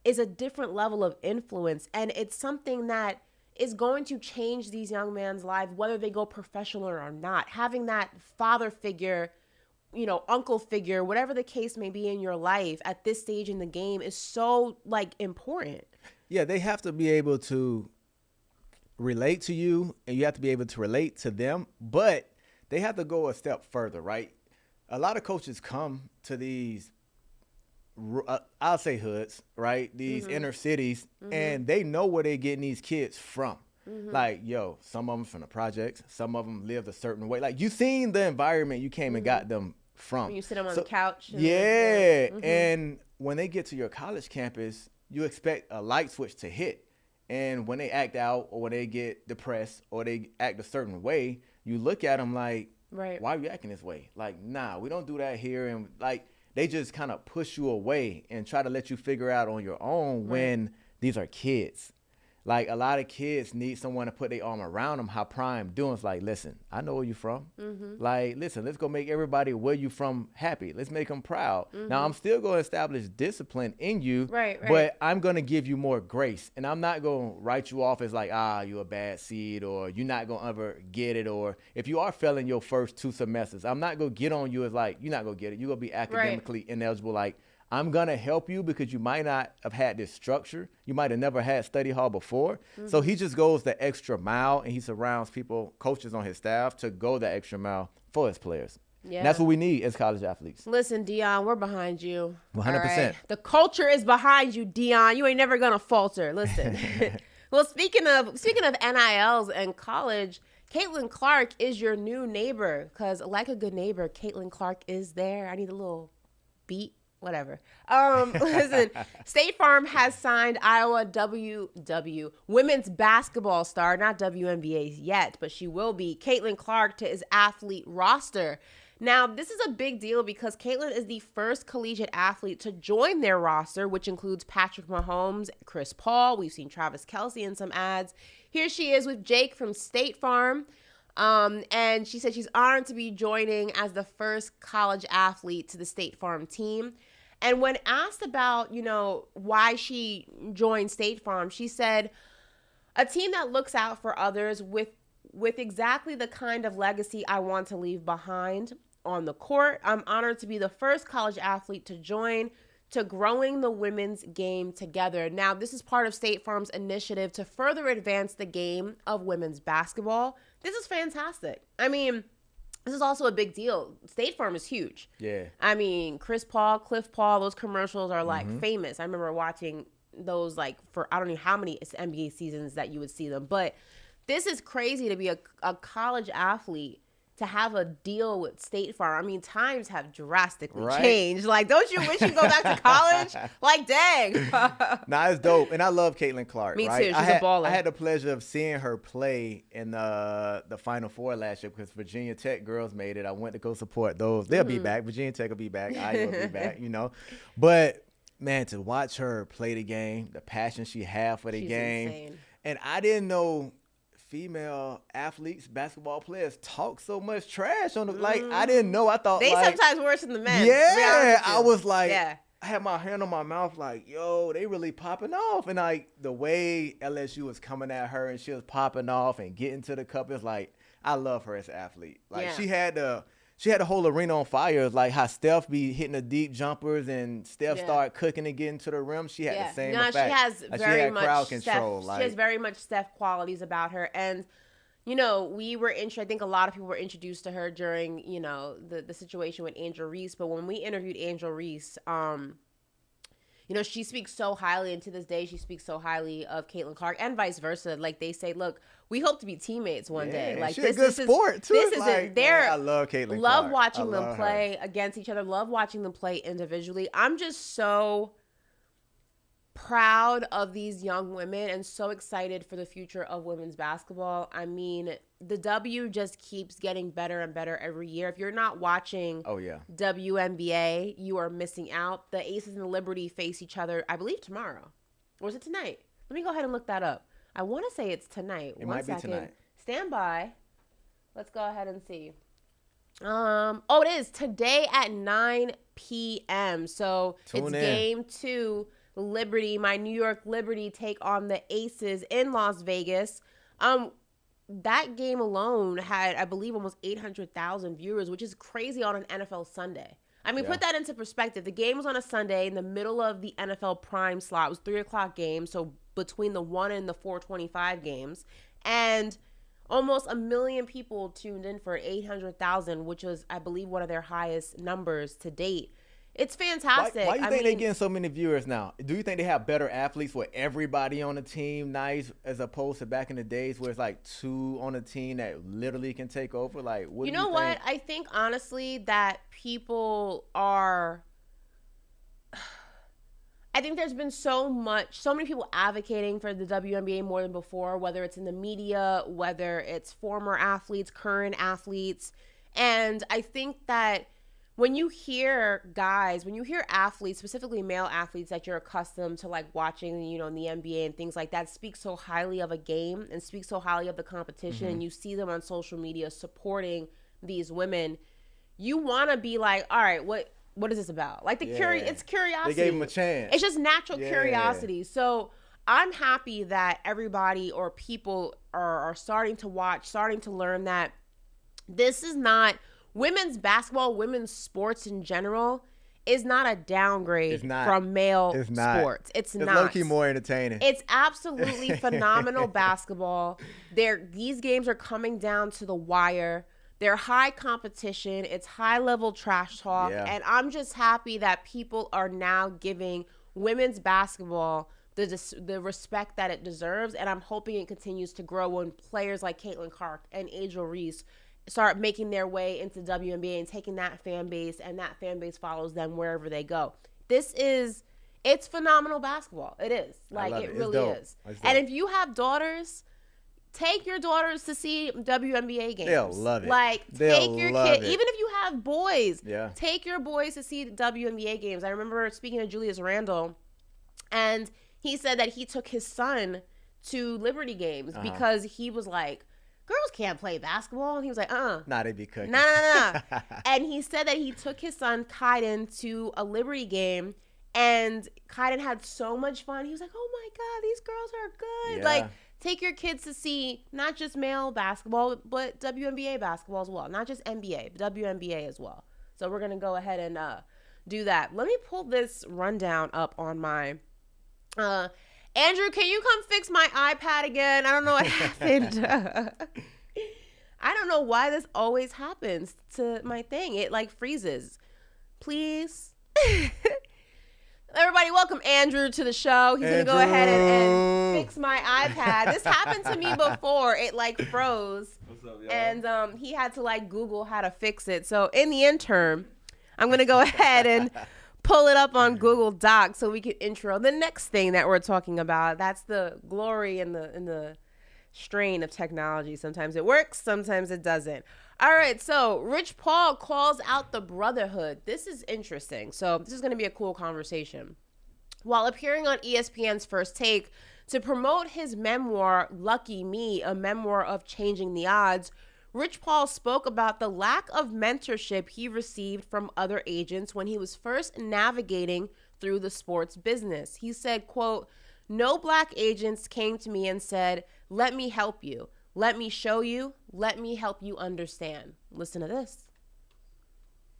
is a different level of influence. And it's something that is going to change these young men's lives, whether they go professional or not. Having that father figure, uncle figure, whatever the case may be in your life at this stage in the game is so important. Yeah, they have to be able to relate to you, and you have to be able to relate to them, but they have to go a step further, right? A lot of coaches come to these, I'll say hoods, right? These mm-hmm. inner cities, mm-hmm. and they know where they're getting these kids from. Mm-hmm. Some of them from the projects, some of them lived a certain way. You seen the environment you came mm-hmm. and got them from. When you sit them on the couch. Yeah, mm-hmm. and when they get to your college campus, you expect a light switch to hit. And when they act out, or when they get depressed, or they act a certain way, you look at them like, right, why are you acting this way? Nah, we don't do that here. And they just kind of push you away and try to let you figure out on your own, right, when these are kids. A lot of kids need someone to put their arm around them. How Prime doing is listen, I know where you from. Mm-hmm. Listen, let's go make everybody where you from happy. Let's make them proud. Mm-hmm. Now, I'm still going to establish discipline in you, right. But I'm going to give you more grace. And I'm not going to write you off as you're a bad seed, or you're not going to ever get it. Or if you are failing your first 2 semesters, I'm not going to get on you as you're not going to get it. You're going to be academically ineligible. I'm going to help you because you might not have had this structure. You might have never had study hall before. Mm-hmm. So he just goes the extra mile, and he surrounds coaches on his staff to go the extra mile for his players. Yeah. And that's what we need as college athletes. Listen, Deion, we're behind you. 100%. Right. The culture is behind you, Deion. You ain't never going to falter. Listen. Well, speaking of NILs and college, Caitlin Clark is your new neighbor, because like a good neighbor, Caitlin Clark is there. I need a little beat. Whatever. Listen, State Farm has signed Iowa women's basketball star, not WNBA yet, but she will be, Caitlin Clark, to his athlete roster. Now, this is a big deal because Caitlin is the first collegiate athlete to join their roster, which includes Patrick Mahomes, Chris Paul. We've seen Travis Kelce in some ads. Here she is with Jake from State Farm. And she said she's honored to be joining as the first college athlete to the State Farm team. And when asked about, why she joined State Farm, she said, a team that looks out for others with exactly the kind of legacy I want to leave behind on the court. I'm honored to be the first college athlete to join to growing the women's game together. Now, this is part of State Farm's initiative to further advance the game of women's basketball. This is fantastic. I mean, this is also a big deal. State Farm is huge. Yeah. I mean, Chris Paul, Cliff Paul, those commercials are famous. I remember watching those for I don't know how many NBA seasons that you would see them. But this is crazy to be a college athlete, to have a deal with State Farm. I mean, times have drastically changed. Don't you wish you go back to college? Dang. Nah, it's dope. And I love Caitlin Clark. Me too. She's a baller. I had the pleasure of seeing her play in the Final Four last year because Virginia Tech girls made it. I went to go support those. They'll be back. Virginia Tech will be back. Iowa will be back, But, man, to watch her play the game, the passion she had for the game. Insane. And I didn't know female athletes, basketball players talk so much trash on the like. I didn't know. I thought they sometimes worse than the men. Yeah, I was like, I had my hand on my mouth, like, yo, they really popping off. And like the way LSU was coming at her and she was popping off and getting to the cup, it's like I love her as an athlete. Like she had the whole arena on fire. It's like how Steph be hitting the deep jumpers and Steph start cooking and getting to the rim. She had the same effect. She has very much crowd control. She has very much Steph qualities about her. And you know, I think a lot of people were introduced to her during, you know, the situation with Angel Reese. But when we interviewed Angel Reese, you know, she speaks so highly, and to this day, she speaks so highly of Caitlin Clark, and vice versa. Like they say, look, we hope to be teammates one day. Like she's a good sport too. This is I love Caitlin. Love watching them play against each other. Love watching them play individually. I'm just so proud of these young women and so excited for the future of women's basketball. I mean, the W just keeps getting better and better every year. If you're not watching WNBA, you are missing out. The Aces and the Liberty face each other, I believe, tomorrow. Or is it tonight? Let me go ahead and look that up. I want to say it's tonight. It might be tonight. Stand by. Let's go ahead and see. It is today at 9 p.m. So it's game 2. Liberty, my New York Liberty take on the Aces in Las Vegas. That game alone had, I believe, almost 800,000 viewers, which is crazy on an NFL Sunday. I mean, put that into perspective. The game was on a Sunday in the middle of the NFL prime slot. It was 3 o'clock game, so between the 1 and the 4:25 games. And almost 1 million people tuned in for 800,000, which was, I believe, one of their highest numbers to date. It's fantastic. Why do you think they're getting so many viewers now? Do you think they have better athletes with everybody on the team nice as opposed to back in the days where it's like 2 on a team that literally can take over? Like, what do you think? What? I think, honestly, that people are – I think there's been so many people advocating for the WNBA more than before, whether it's in the media, whether it's former athletes, current athletes. And I think that – when you hear athletes, specifically male athletes that you're accustomed to like watching, you know, in the NBA and things like that, speak so highly of a game and speak so highly of the competition, and you see them on social media supporting these women, you want to be like, all right, what is this about? Like it's curiosity. They gave them a chance. It's just natural curiosity. So I'm happy that everybody or people are starting to watch, starting to learn that this is not women's basketball, women's sports in general is not a downgrade from male sports. It's not. It's low-key more entertaining. It's absolutely phenomenal basketball. These games are coming down to the wire. They're high competition. It's high-level trash talk. Yeah. And I'm just happy that people are now giving women's basketball the respect that it deserves. And I'm hoping it continues to grow when players like Caitlin Clark and Angel Reese start making their way into WNBA and taking that fan base, and that fan base follows them wherever they go. It's phenomenal basketball. It is. Like, it really is. And if you have daughters, take your daughters to see WNBA games. They'll love it. Like, take your kid, even if you have boys, take your boys to see the WNBA games. I remember speaking to Julius Randle, and he said that he took his son to Liberty games because he was like, girls can't play basketball. And he was like, Nah, they be cooking. Nah. And he said that he took his son, Kaiden, to a Liberty game, and Kaiden had so much fun. He was like, oh my God, these girls are good. Yeah. Like, take your kids to see not just male basketball, but WNBA basketball as well. Not just NBA, but WNBA as well. So we're going to go ahead and do that. Let me pull this rundown up on my Andrew, can you come fix my iPad again? I don't know what happened. I don't know why this always happens to my thing. It like freezes. Please. Everybody, welcome Andrew to the show. He's going to go ahead and fix my iPad. This happened to me before. It like froze. What's up, y'all? And he had to like Google how to fix it. So in the interim, I'm going to go ahead and pull it up on Google Docs so we can intro the next thing that we're talking about. That's the glory and the strain of technology. Sometimes it works, sometimes it doesn't. All right, so Rich Paul calls out the brotherhood. This is interesting. So this is going to be a cool conversation. While appearing on ESPN's First Take to promote his memoir, Lucky Me, a memoir of changing the odds, Rich Paul spoke about the lack of mentorship he received from other agents when he was first navigating through the sports business. He said, quote, "No black agents came to me and said, 'Let me help you. Let me show you. Let me help you understand.'" Listen to this.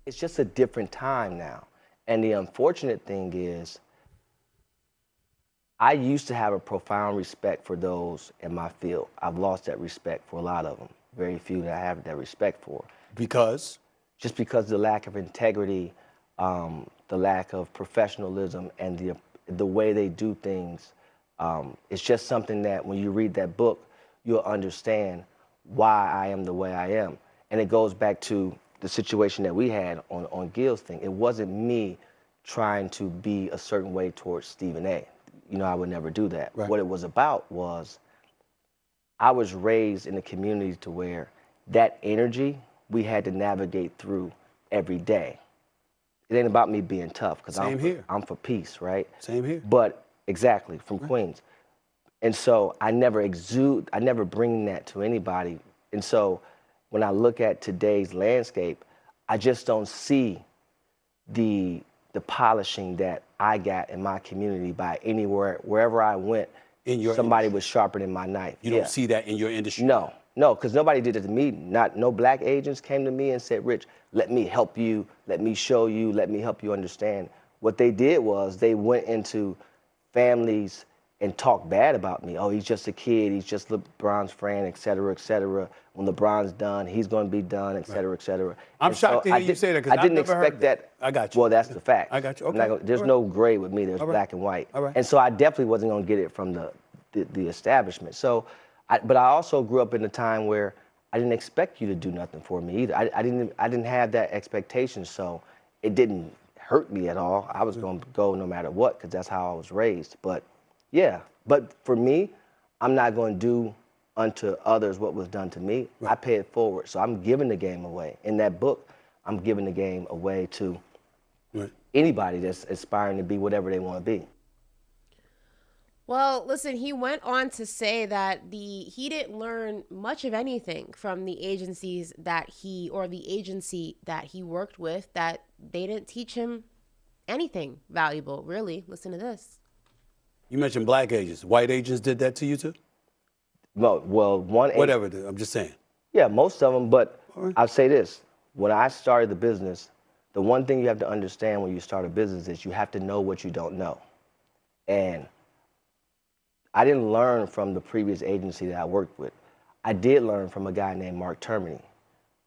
It's just a different time now. And the unfortunate thing is, I used to have a profound respect for those in my field. I've lost that respect for a lot of them. Very few that I have that respect for. Because? Just because the lack of integrity, the lack of professionalism, and the way they do things. It's just something that when you read that book, you'll understand why I am the way I am. And it goes back to the situation that we had on Gil's thing. It wasn't me trying to be a certain way towards Stephen A. You know, I would never do that. Right. What it was about was I was raised in a community to where that energy we had to navigate through every day. It ain't about me being tough, because I'm for peace, right? Same here. But exactly, from Queens. And so I never bring that to anybody. And so when I look at today's landscape, I just don't see the polishing that I got in my community by wherever I went. Somebody was sharpening my knife. You don't see that in your industry? No, because nobody did it to me. No black agents came to me and said, "Rich, let me help you, let me show you, let me help you understand." What they did was they went into families and talked bad about me. "Oh, he's just a kid, he's just LeBron's friend, et cetera, et cetera. When LeBron's done, he's going to be done, et cetera, et cetera." I'm shocked to hear you say that, because I didn't expect that. I got you. Well, that's the fact. I got you. Okay. There's no gray with me. There's black and white. All right. And so I definitely wasn't going to get it from the establishment. So, but I also grew up in a time where I didn't expect you to do nothing for me either. I didn't have that expectation, so it didn't hurt me at all. I was going to go no matter what, because that's how I was raised. But yeah, but for me, I'm not going to do unto others what was done to me. Right. I pay it forward. So I'm giving the game away. In that book, I'm giving the game away to anybody that's aspiring to be whatever they want to be. Well, listen, he went on to say that he didn't learn much of anything from the agencies that the agency that he worked with, that they didn't teach him anything valuable, really. Listen to this. You mentioned black agents. White agents did that to you too? Well, whatever, I'm just saying. Yeah, most of them, but I'll say this. When I started the business, the one thing you have to understand when you start a business is you have to know what you don't know. And I didn't learn from the previous agency that I worked with. I did learn from a guy named Mark Termini,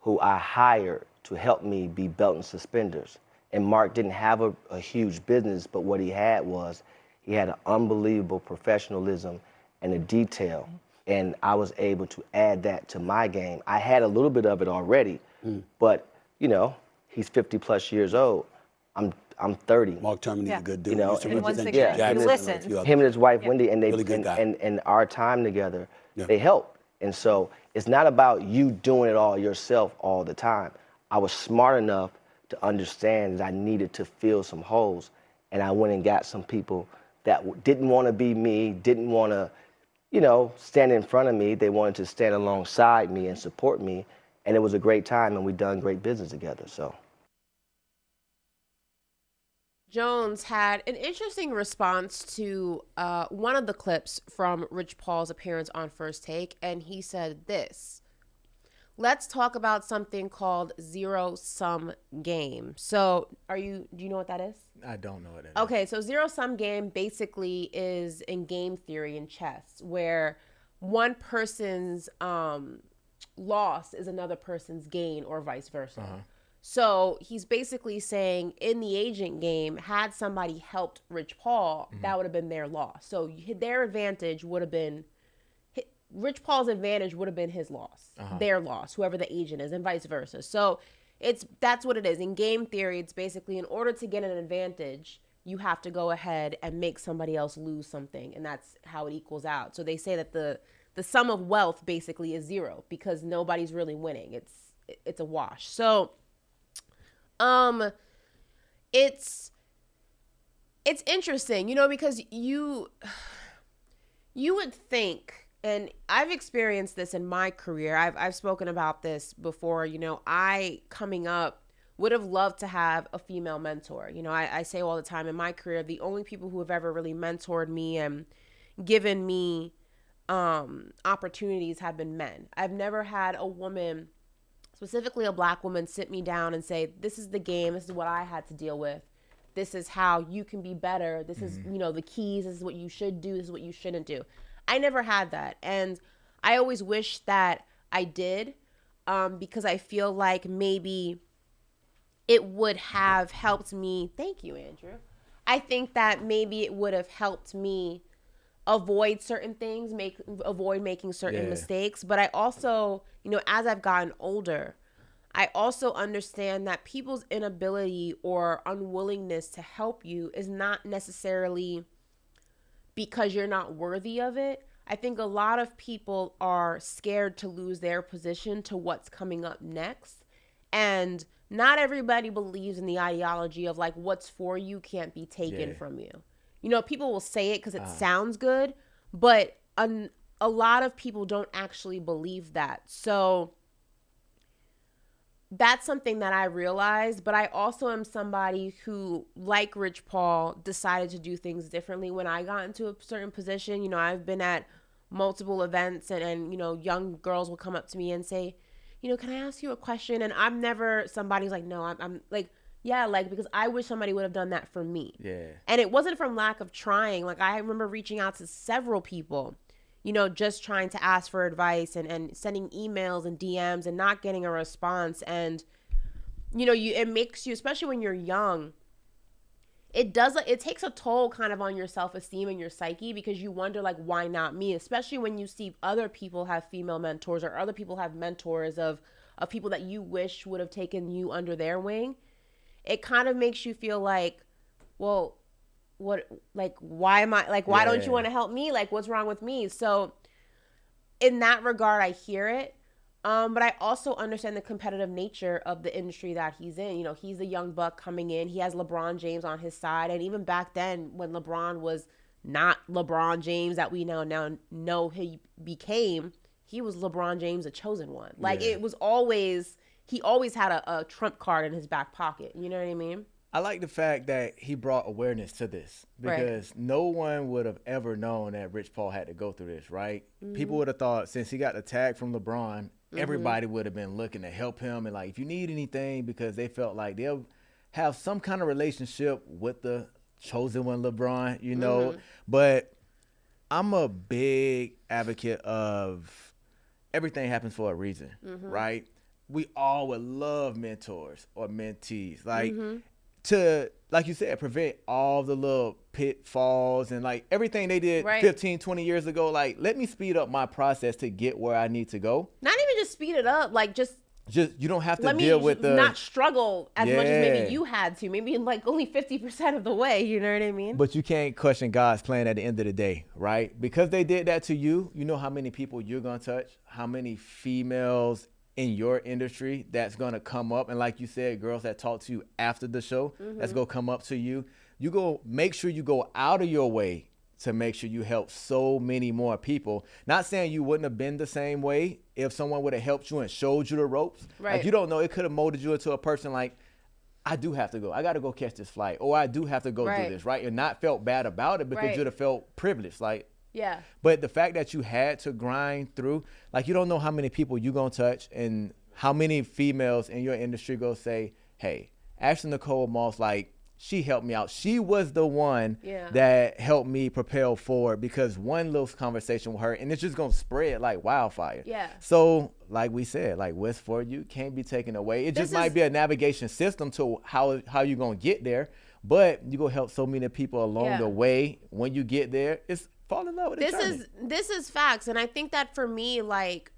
who I hired to help me be belt and suspenders. And Mark didn't have a huge business, but what he had was he had an unbelievable professionalism and a detail. And I was able to add that to my game. I had a little bit of it already, but you know, he's 50 plus years old. I'm 30. Mark Termini is a good dude. You know, listen. Him and his wife Wendy, and really good guy. And our time together, they helped. And so it's not about you doing it all yourself all the time. I was smart enough to understand that I needed to fill some holes, and I went and got some people that didn't want to be me, didn't want to, you know, stand in front of me. They wanted to stand alongside me and support me, and it was a great time, and we done great business together. So. Jones had an interesting response to one of the clips from Rich Paul's appearance on First Take, and he said this: "Let's talk about something called zero-sum game." So, do you know what that is? I don't know what that is. Okay, so zero-sum game basically is in game theory in chess, where one person's loss is another person's gain, or vice versa. So he's basically saying, in the agent game, had somebody helped Rich Paul, that would have been their loss. So their advantage would have been, Rich Paul's advantage would have been his loss, their loss, whoever the agent is, and vice versa. So that's what it is. In game theory, it's basically, in order to get an advantage, you have to go ahead and make somebody else lose something, and that's how it equals out. So they say that the sum of wealth basically is zero, because nobody's really winning. It's a wash. So it's It's interesting, you know, because you would think, and I've experienced this in my career. I've spoken about this before. You know, I coming up would have loved to have a female mentor. You know, I say all the time in my career, the only people who have ever really mentored me and given me opportunities have been men. I've never had a woman, specifically a black woman, sit me down and say, this is the game. This is what I had to deal with. This is how you can be better. This is, you know, the keys. This is what you should do. This is what you shouldn't do. I never had that. And I always wish that I did, because I feel like maybe it would have helped me. Thank you, Andrew. I think that maybe it would have helped me avoid certain things, avoid making certain mistakes. But I also, you know, as I've gotten older, I also understand that people's inability or unwillingness to help you is not necessarily because you're not worthy of it. I think a lot of people are scared to lose their position to what's coming up next. And not everybody believes in the ideology of like what's for you can't be taken from you. You know, people will say it because it sounds good, but a lot of people don't actually believe that. So that's something that I realized, but I also am somebody who, like Rich Paul, decided to do things differently when I got into a certain position. You know, I've been at multiple events and you know, young girls will come up to me and say, you know, can I ask you a question? And I'm never somebody's like, no, I'm like, yeah, like, because I wish somebody would have done that for me. Yeah. And it wasn't from lack of trying. Like, I remember reaching out to several people, you know, just trying to ask for advice and sending emails and DMs and not getting a response. And, you know, it makes you, especially when you're young, it takes a toll kind of on your self-esteem and your psyche, because you wonder, like, why not me? Especially when you see other people have female mentors or other people have mentors of people that you wish would have taken you under their wing. It kind of makes you feel like, well, what, like, why am I, like, why don't you want to help me? Like, what's wrong with me? So in that regard, I hear it. But I also understand the competitive nature of the industry that he's in. You know, he's a young buck coming in. He has LeBron James on his side. And even back then, when LeBron was not LeBron James that we now know he became, he was LeBron James, a chosen one. Like, it was always, he always had a trump card in his back pocket. You know what I mean? I like the fact that he brought awareness to this, because no one would have ever known that Rich Paul had to go through this, right? People would have thought, since he got the tag from LeBron, everybody would have been looking to help him and, like, if you need anything, because they felt like they'll have some kind of relationship with the chosen one, LeBron, you know. But I'm a big advocate of everything happens for a reason, right? We all would love mentors or mentees, like, to, like you said, prevent all the little pitfalls and, like, everything they did 15, 20 years ago. Like, let me speed up my process to get where I need to go. Not even just speed it up, like, just you don't have to deal with the, not struggle as much as maybe you had to. Maybe like only 50% of the way, you know what I mean? But you can't question God's plan at the end of the day, right? Because they did that to you, you know how many people you're going to touch, how many females in your industry that's going to come up. And like you said, girls that talk to you after the show, that's going to come up to you. You go make sure you go out of your way to make sure you help so many more people. Not saying you wouldn't have been the same way if someone would have helped you and showed you the ropes. Like, you don't know, it could have molded you into a person like, I do have to go. I got to go catch this flight. Or I do have to go do this, right? And not felt bad about it because you'd have felt privileged. Like, but the fact that you had to grind through, like, you don't know how many people you going to touch and how many females in your industry go say, hey, Ashley Nicole Moss, like, she helped me out. She was the one that helped me propel forward, because one little conversation with her, and it's just going to spread like wildfire. So like we said, like, what's for you can't be taken away. It just might be a navigation system to how you're going to get there, but you going to help so many people along the way. When you get there, it's fall in love with it. This is facts. And I think that for me, like,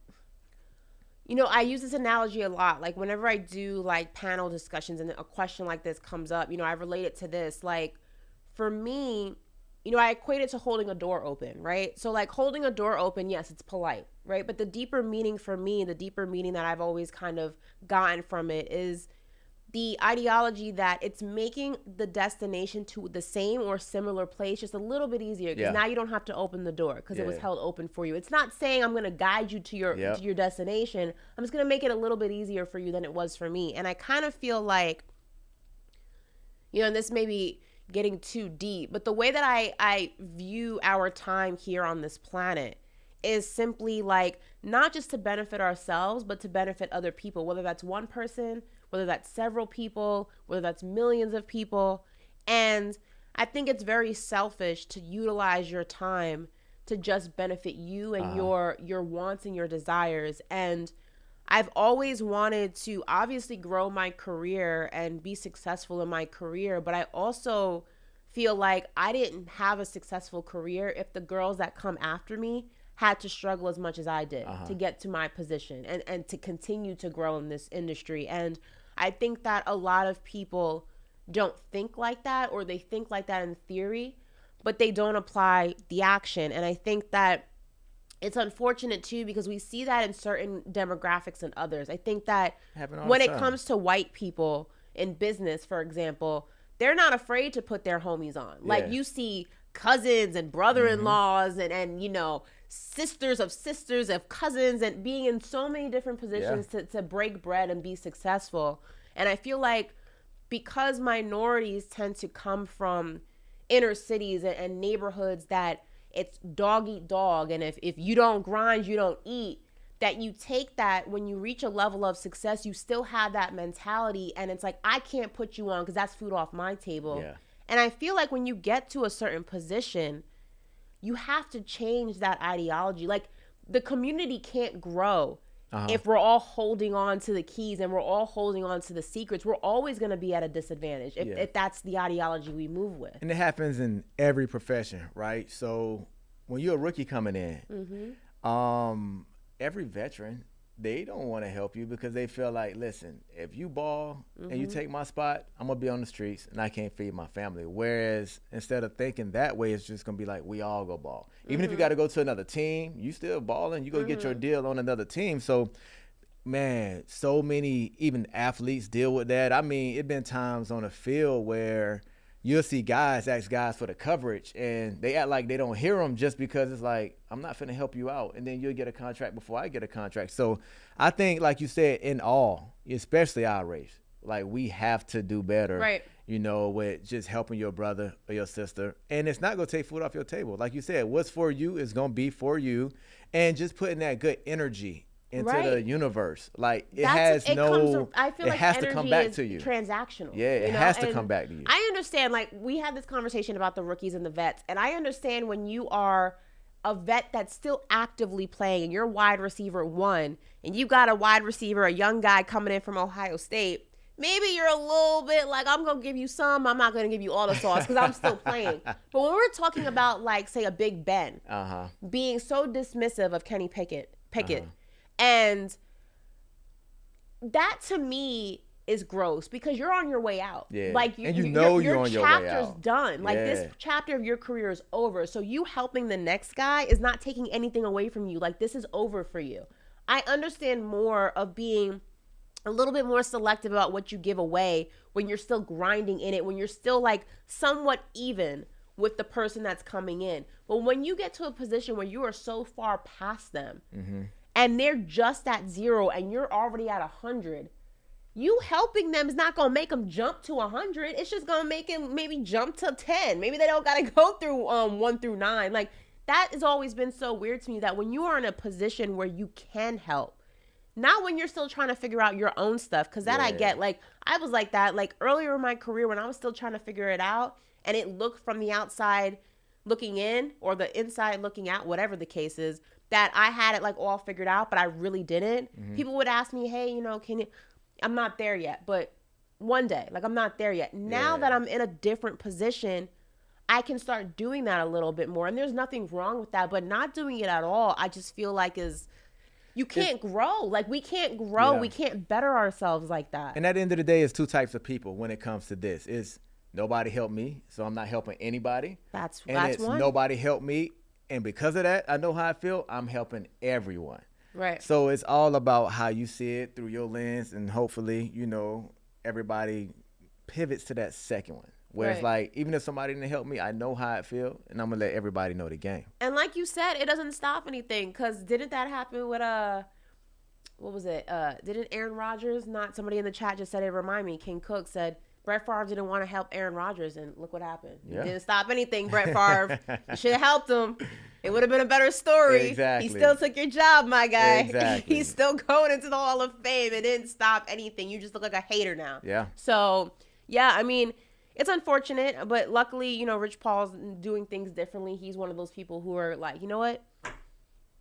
you know, I use this analogy a lot. Like, whenever I do, like, panel discussions and a question like this comes up, you know, I relate it to this. Like, for me, you know, I equate it to holding a door open, right? So, like, holding a door open, yes, it's polite, right? But the deeper meaning for me, the deeper meaning that I've always kind of gotten from it is the ideology that it's making the destination to the same or similar place just a little bit easier, because now you don't have to open the door because it was held open for you. It's not saying I'm going to guide you to your destination. I'm just going to make it a little bit easier for you than it was for me. And I kind of feel like, you know, and this may be getting too deep, but the way that I view our time here on this planet is simply like not just to benefit ourselves, but to benefit other people, whether that's one person, whether that's several people, whether that's millions of people. And I think it's very selfish to utilize your time to just benefit you and your wants and your desires. And I've always wanted to obviously grow my career and be successful in my career, but I also feel like I didn't have a successful career if the girls that come after me had to struggle as much as I did to get to my position and to continue to grow in this industry. And I think that a lot of people don't think like that, or they think like that in theory, but they don't apply the action. And I think that it's unfortunate too, because we see that in certain demographics and others. I think that when it comes to white people in business, for example, they're not afraid to put their homies on. Like you see cousins and brother-in-laws and you know, sisters of cousins, and being in so many different positions to break bread and be successful. And I feel like because minorities tend to come from inner cities and neighborhoods that it's dog eat dog, and if you don't grind, you don't eat, that you take that when you reach a level of success, you still have that mentality, and it's like, I can't put you on because that's food off my table. And I feel like when you get to a certain position, you have to change that ideology. Like, the community can't grow if we're all holding on to the keys and we're all holding on to the secrets. We're always going to be at a disadvantage if that's the ideology we move with. And it happens in every profession, right? So when you're a rookie coming in, every veteran, they don't want to help you because they feel like, listen, if you ball and you take my spot, I'm going to be on the streets and I can't feed my family. Whereas instead of thinking that way, it's just going to be like, we all go ball. Even if you got to go to another team, you still balling, you go get your deal on another team. So, man, so many even athletes deal with that. I mean, it's been times on the field where you'll see guys ask guys for the coverage and they act like they don't hear them just because it's like, I'm not finna help you out. And then you'll get a contract before I get a contract. So I think, like you said, in all, especially our race, like we have to do better, you know, with just helping your brother or your sister. And it's not gonna take food off your table. Like you said, what's for you is gonna be for you. And just putting that good energy into the universe. Like it has to come back to you. Transactional. Yeah, it has to come back to you. I understand, like, we had this conversation about the rookies and the vets, and I understand when you are a vet that's still actively playing and you're wide receiver one and you got a wide receiver, a young guy coming in from Ohio State, maybe you're a little bit like, I'm going to give you some, I'm not going to give you all the sauce because I'm still playing. But when we're talking about, like, say, a Big Ben being so dismissive of Kenny Pickett, and that to me is gross because you're on your way out. Like you're on your way out. Your chapter's done. Like this chapter of your career is over. So you helping the next guy is not taking anything away from you. Like, this is over for you. I understand more of being a little bit more selective about what you give away when you're still grinding in it, when you're still like somewhat even with the person that's coming in. But when you get to a position where you are so far past them, and they're just at 0 and you're already at 100, you helping them is not going to make them jump to 100. It's just going to make them maybe jump to 10. Maybe they don't got to go through 1 through 9. Like, that has always been so weird to me, that when you are in a position where you can help, not when you're still trying to figure out your own stuff, because that I get. Like, I was like that, like, earlier in my career when I was still trying to figure it out, and it looked from the outside looking in or the inside looking out, whatever the case is, that I had it like all figured out, but I really didn't. People would ask me, hey, you know, I'm not there yet, but one day, like, I'm not there yet. Now that I'm in a different position, I can start doing that a little bit more. And there's nothing wrong with that, but not doing it at all, I just feel like you can't grow. Like, we can't grow. We can't better ourselves like that. And at the end of the day, it's two types of people when it comes to this. It's nobody helped me, so I'm not helping anybody. That's one. Nobody helped me, and because of that, I know how I feel. I'm helping everyone. Right. So it's all about how you see it through your lens, and hopefully, you know, everybody pivots to that second one. Where it's like, even if somebody didn't help me, I know how it feels, and I'm going to let everybody know the game. And like you said, it doesn't stop anything, because didn't that happen with, what was it? Didn't Aaron Rodgers, not somebody in the chat just said it, remind me, King Cook said, Brett Favre didn't want to help Aaron Rodgers, and look what happened. Yeah. It didn't stop anything, Brett Favre. You should have helped him. It would have been a better story. Exactly. He still took your job, my guy. Exactly. He's still going into the Hall of Fame. It didn't stop anything. You just look like a hater now. Yeah. So, yeah, I mean, it's unfortunate, but luckily, you know, Rich Paul's doing things differently. He's one of those people who are like, you know what?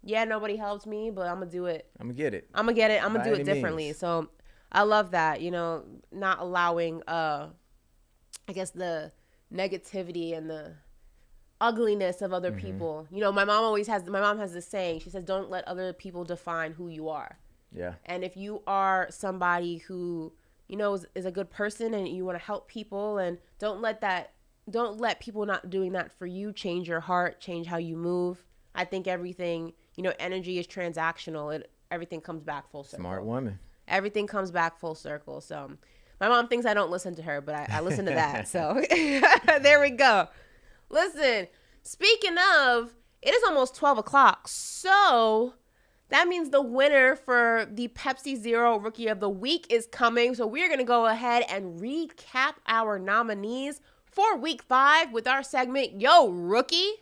Yeah, nobody helped me, but I'm going to do it. I'm going to get it. I'm going to get it. I'm going to do it differently. Means. So I love that, you know, not allowing, I guess, the negativity and the ugliness of other people. You know, my mom has this saying. She says, don't let other people define who you are. Yeah. And if you are somebody who, you know, is a good person and you want to help people, and don't let people not doing that for you change your heart, change how you move. I think everything, you know, energy is transactional. Everything comes back full circle. Smart woman. Everything comes back full circle. So my mom thinks I don't listen to her, but I listen to that. So there we go. Listen, speaking of, it is almost 12 o'clock. So that means the winner for the Pepsi Zero Rookie of the Week is coming. So we're going to go ahead and recap our nominees for Week 5 with our segment, Yo, Rookie.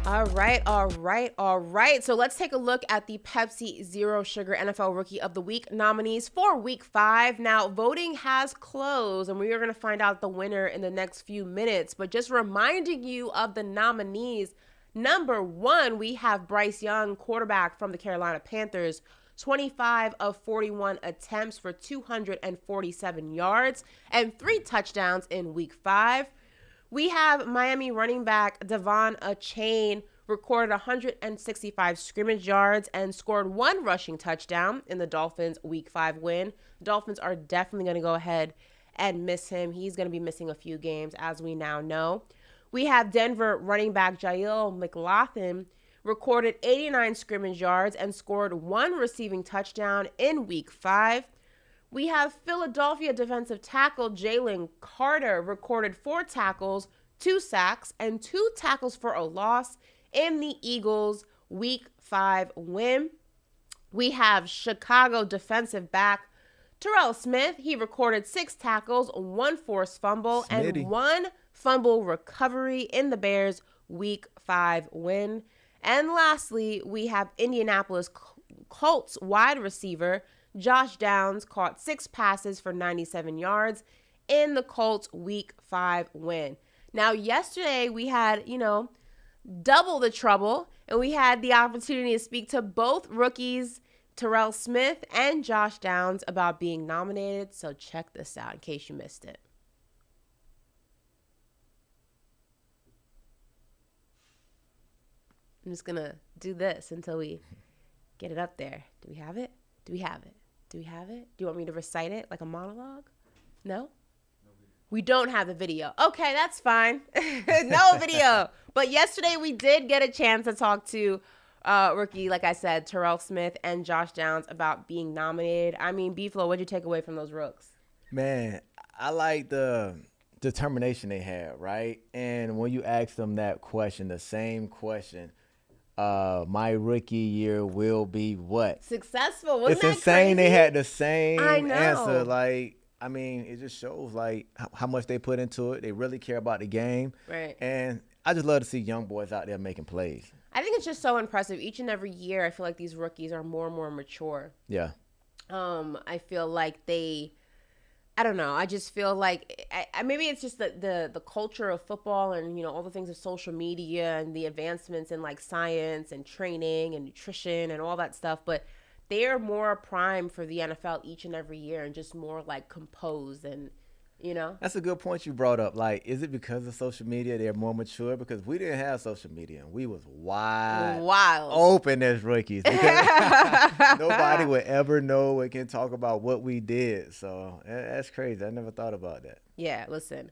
All right. So let's take a look at the Pepsi Zero Sugar NFL Rookie of the Week nominees for Week 5. Now, voting has closed, and we are going to find out the winner in the next few minutes. But just reminding you of the nominees. Number 1, we have Bryce Young, quarterback from the Carolina Panthers, 25 of 41 attempts for 247 yards and 3 touchdowns in Week 5. We have Miami running back Devon Achane, recorded 165 scrimmage yards and scored 1 rushing touchdown in the Dolphins' Week 5 win. Dolphins are definitely going to go ahead and miss him. He's going to be missing a few games, as we now know. We have Denver running back Jail McLaughlin, recorded 89 scrimmage yards and scored 1 receiving touchdown in Week 5. We have Philadelphia defensive tackle Jalen Carter, recorded 4 tackles, 2 sacks, and 2 tackles for a loss in the Eagles' Week 5 win. We have Chicago defensive back Terrell Smith. He recorded 6 tackles, 1 forced fumble, and 1 fumble recovery in the Bears' Week 5 win. And lastly, we have Indianapolis Colts wide receiver Josh Downs caught 6 passes for 97 yards in the Colts' Week 5 win. Now, yesterday we had, you know, double the trouble, and we had the opportunity to speak to both rookies, Terrell Smith and Josh Downs, about being nominated. So check this out in case you missed it. I'm just going to do this until we get it up there. Do we have it? Do we have it? Do we have it? Do you want me to recite it like a monologue? No? We don't have the video. Okay, that's fine. No video. But yesterday we did get a chance to talk to rookie, like I said, Terrell Smith and Josh Downs about being nominated. I mean, B-Flow, what'd you take away from those rooks? Man, I like the determination they had, right? And when you ask them that question, the same question, my rookie year will be what? Successful. Wasn't it's insane. Crazy? They had the same answer. Like, I mean, it just shows like how much they put into it. They really care about the game. Right. And I just love to see young boys out there making plays. I think it's just so impressive. Each and every year, I feel like these rookies are more and more mature. Yeah. I feel like I don't know. I just feel like maybe it's just the culture of football and, you know, all the things of social media and the advancements in like science and training and nutrition and all that stuff. But they are more primed for the NFL each and every year and just more like composed and, you know. That's a good point you brought up. Like, is it because of social media they're more mature? Because we didn't have social media and we was wild open as rookies. Because nobody would ever know and can talk about what we did. So that's crazy. I never thought about that. Yeah, listen.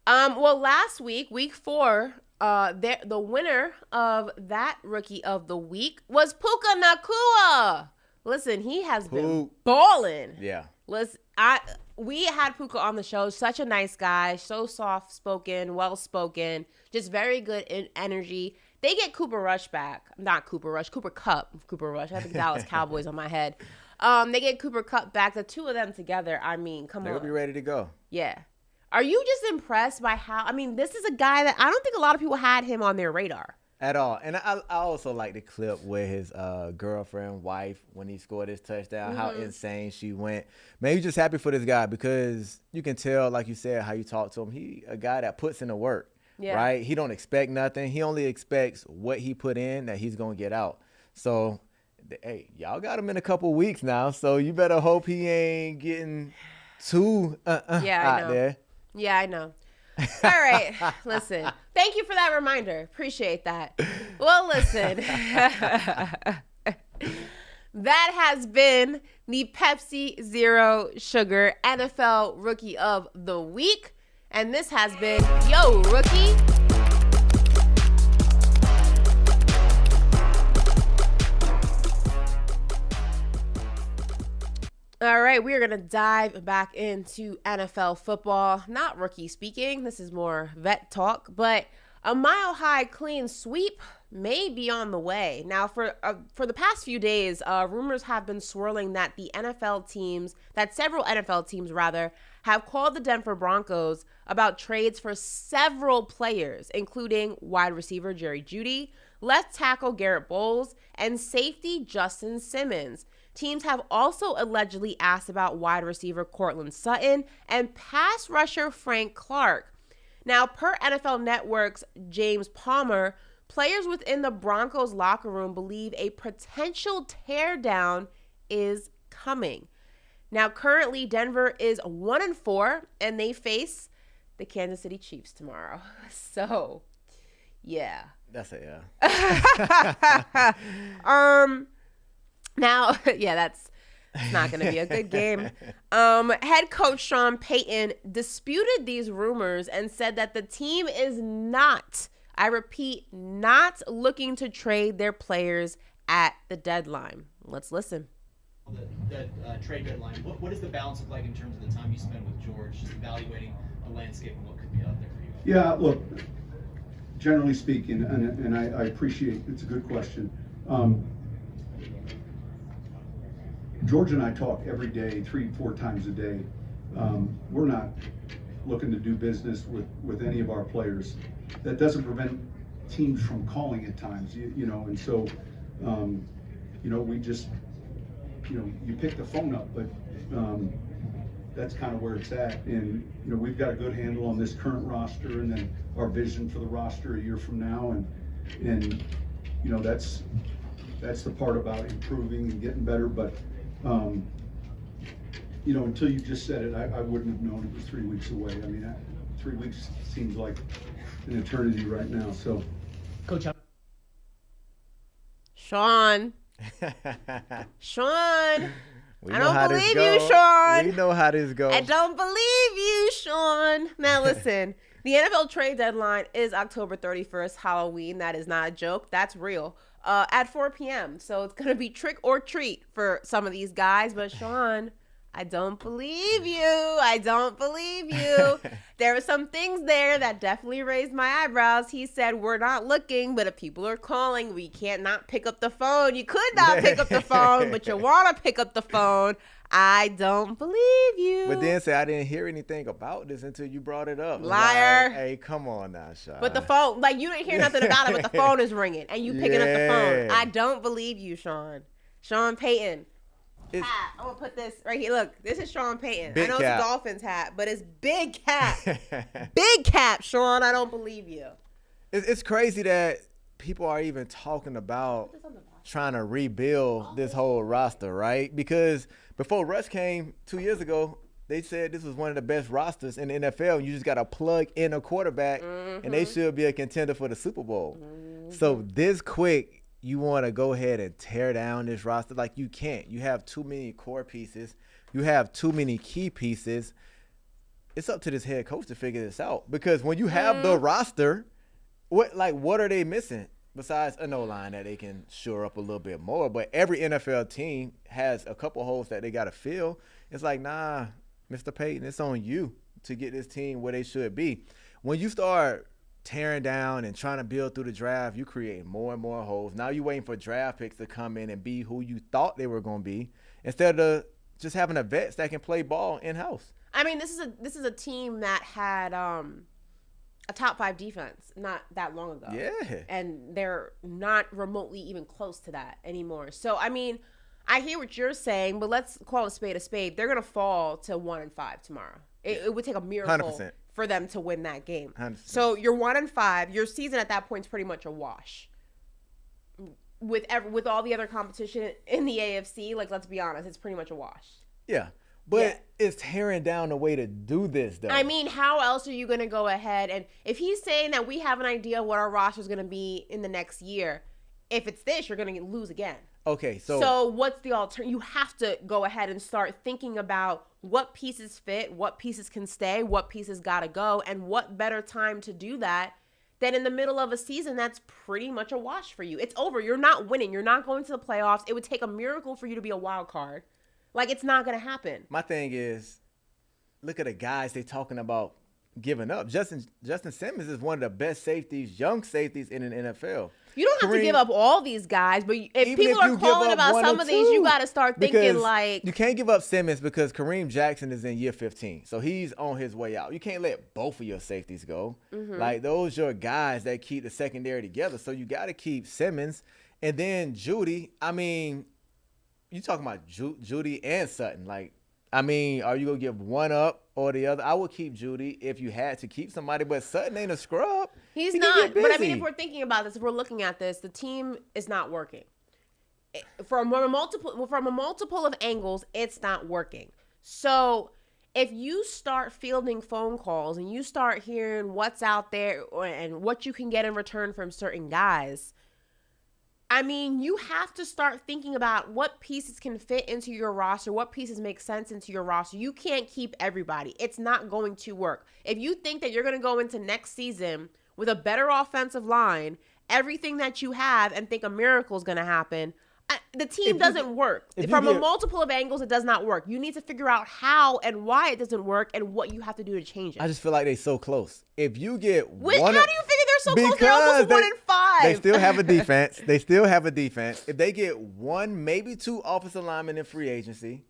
Well, last week, week 4, the winner of that Rookie of the Week was Puka Nacua. Listen, he has been balling. Yeah. Listen, we had Puka on the show. Such a nice guy, so soft-spoken, well-spoken, just very good in energy. They get Cooper Rush back. Not Cooper Rush, Cooper Kupp. Cooper Rush. I have the Dallas Cowboys on my head. They get Cooper Kupp back. The two of them together, I mean, come on. They'll be ready to go. Yeah. Are you just impressed by how, I mean, this is a guy that I don't think a lot of people had him on their radar. At all. And I also like the clip where his girlfriend, wife, when he scored his touchdown, how insane she went. Man, you're just happy for this guy because you can tell, like you said, how you talk to him. He a guy that puts in the work, right? He don't expect nothing. He only expects what he put in that he's going to get out. So, hey, y'all got him in a couple weeks now, so you better hope he ain't getting too out there. Yeah, I know. All right. Listen, thank you for that reminder. Appreciate that. Well, listen, that has been the Pepsi Zero Sugar NFL Rookie of the Week. And this has been Yo Rookie. All right, we are going to dive back into NFL football. Not rookie speaking. This is more vet talk. But a mile-high clean sweep may be on the way. Now, for the past few days, rumors have been swirling that several NFL teams have called the Denver Broncos about trades for several players, including wide receiver Jerry Jeudy, left tackle Garrett Bowles, and safety Justin Simmons. Teams have also allegedly asked about wide receiver Courtland Sutton and pass rusher Frank Clark. Now, per NFL Network's James Palmer, players within the Broncos locker room believe a potential teardown is coming. Now, currently, Denver is 1-4, and they face the Kansas City Chiefs tomorrow. So, yeah. That's it, yeah. Now, yeah, that's not going to be a good game. Head coach Sean Payton disputed these rumors and said that the team is not, I repeat, not looking to trade their players at the deadline. Let's listen. That trade deadline, what does the balance look like in terms of the time you spend with George, just evaluating the landscape and what could be out there for you? Yeah, look, generally speaking, and I appreciate, it's a good question. George and I talk every day, 3-4 times a day. We're not looking to do business with any of our players. That doesn't prevent teams from calling at times, you know, and so, we just, you pick the phone up, but that's kind of where it's at. And, we've got a good handle on this current roster and then our vision for the roster a year from now. And that's the part about improving and getting better. But, until you just said it, I wouldn't have known it was 3 weeks away. I mean, 3 weeks seems like an eternity right now. So, Coach, Sean, I don't believe you, goes. Sean. We know how this goes. I don't believe you, Sean. Now listen, the NFL trade deadline is October 31st, Halloween. That is not a joke. That's real. At 4 p.m. So it's going to be trick or treat for some of these guys. But Sean, I don't believe you. I don't believe you. There were some things there that definitely raised my eyebrows. He said, we're not looking, but if people are calling, we can't not pick up the phone. You could not pick up the phone, but you want to pick up the phone. I don't believe you. But then say I didn't hear anything about this until you brought it up. Liar. Like, hey, come on now, Sean. But the phone, like you didn't hear nothing about it, but the phone is ringing and you picking up the phone. I don't believe you, Sean. Sean Payton. Hat. I'm going to put this right here. Look, this is Sean Payton. I know cap. It's a Dolphins hat, but it's big cap. Big cap, Sean. I don't believe you. It's crazy that people are even talking about trying to rebuild this whole roster, right? Because before Russ came 2 years ago, they said this was one of the best rosters in the NFL. You just got to plug in a quarterback, and they should be a contender for the Super Bowl. So this quick, you want to go ahead and tear down this roster? Like, you can't. You have too many core pieces. You have too many key pieces. it's up to this head coach to figure this out. Because when you have the roster, what are they missing besides an O-line that they can shore up a little bit more? But every NFL team has a couple holes that they got to fill. It's like, nah, Mr. Payton, it's on you to get this team where they should be. When you start tearing down and trying to build through the draft, you create more and more holes. Now you're waiting for draft picks to come in and be who you thought they were going to be instead of just having a vets that can play ball in-house. I mean, this is a team that had a top 5 defense not that long ago. Yeah. And they're not remotely even close to that anymore. So, I mean, I hear what you're saying, but let's call a spade a spade. They're going to fall to 1-5 tomorrow. It would take a miracle 100%. for them to win that game. 100%. So you're 1-5. Your season at that point is pretty much a wash. With all the other competition in the AFC, like, let's be honest, it's pretty much a wash. Yeah. But it's tearing down the way to do this, though. I mean, how else are you going to go ahead? And if he's saying that we have an idea what our roster is going to be in the next year, if it's this, you're going to lose again. Okay, so what's the alternative? You have to go ahead and start thinking about what pieces fit, what pieces can stay, what pieces got to go, and what better time to do that than in the middle of a season that's pretty much a wash for you. It's over. You're not winning. You're not going to the playoffs. It would take a miracle for you to be a wild card. Like, it's not going to happen. My thing is, look at the guys they talking about giving up. Justin Simmons is one of the best safeties, young safeties in the NFL. You don't have to give up all these guys, but if people are calling about some of these, you got to start thinking like... You can't give up Simmons because Kareem Jackson is in year 15, so he's on his way out. You can't let both of your safeties go. Mm-hmm. Like, those are guys that keep the secondary together, so you got to keep Simmons. And then Judy, I mean, you talking about Judy and Sutton. Like, I mean, are you going to give one up or the other? I would keep Judy if you had to keep somebody, but Sutton ain't a scrub. He's not. But I mean, if we're thinking about this, if we're looking at this, the team is not working. From a multiple of angles, it's not working. So if you start fielding phone calls and you start hearing what's out there and what you can get in return from certain guys, I mean, you have to start thinking about what pieces can fit into your roster, what pieces make sense into your roster. You can't keep everybody. It's not going to work. If you think that you're going to go into next season with a better offensive line, everything that you have, and think a miracle is going to happen, the team doesn't work. From a multiple of angles, it does not work. You need to figure out how and why it doesn't work and what you have to do to change it. I just feel like they're so close. If you get how do you figure they're so close? They're almost 1-5. They still have a defense. If they get 1, maybe 2 offensive linemen in free agency,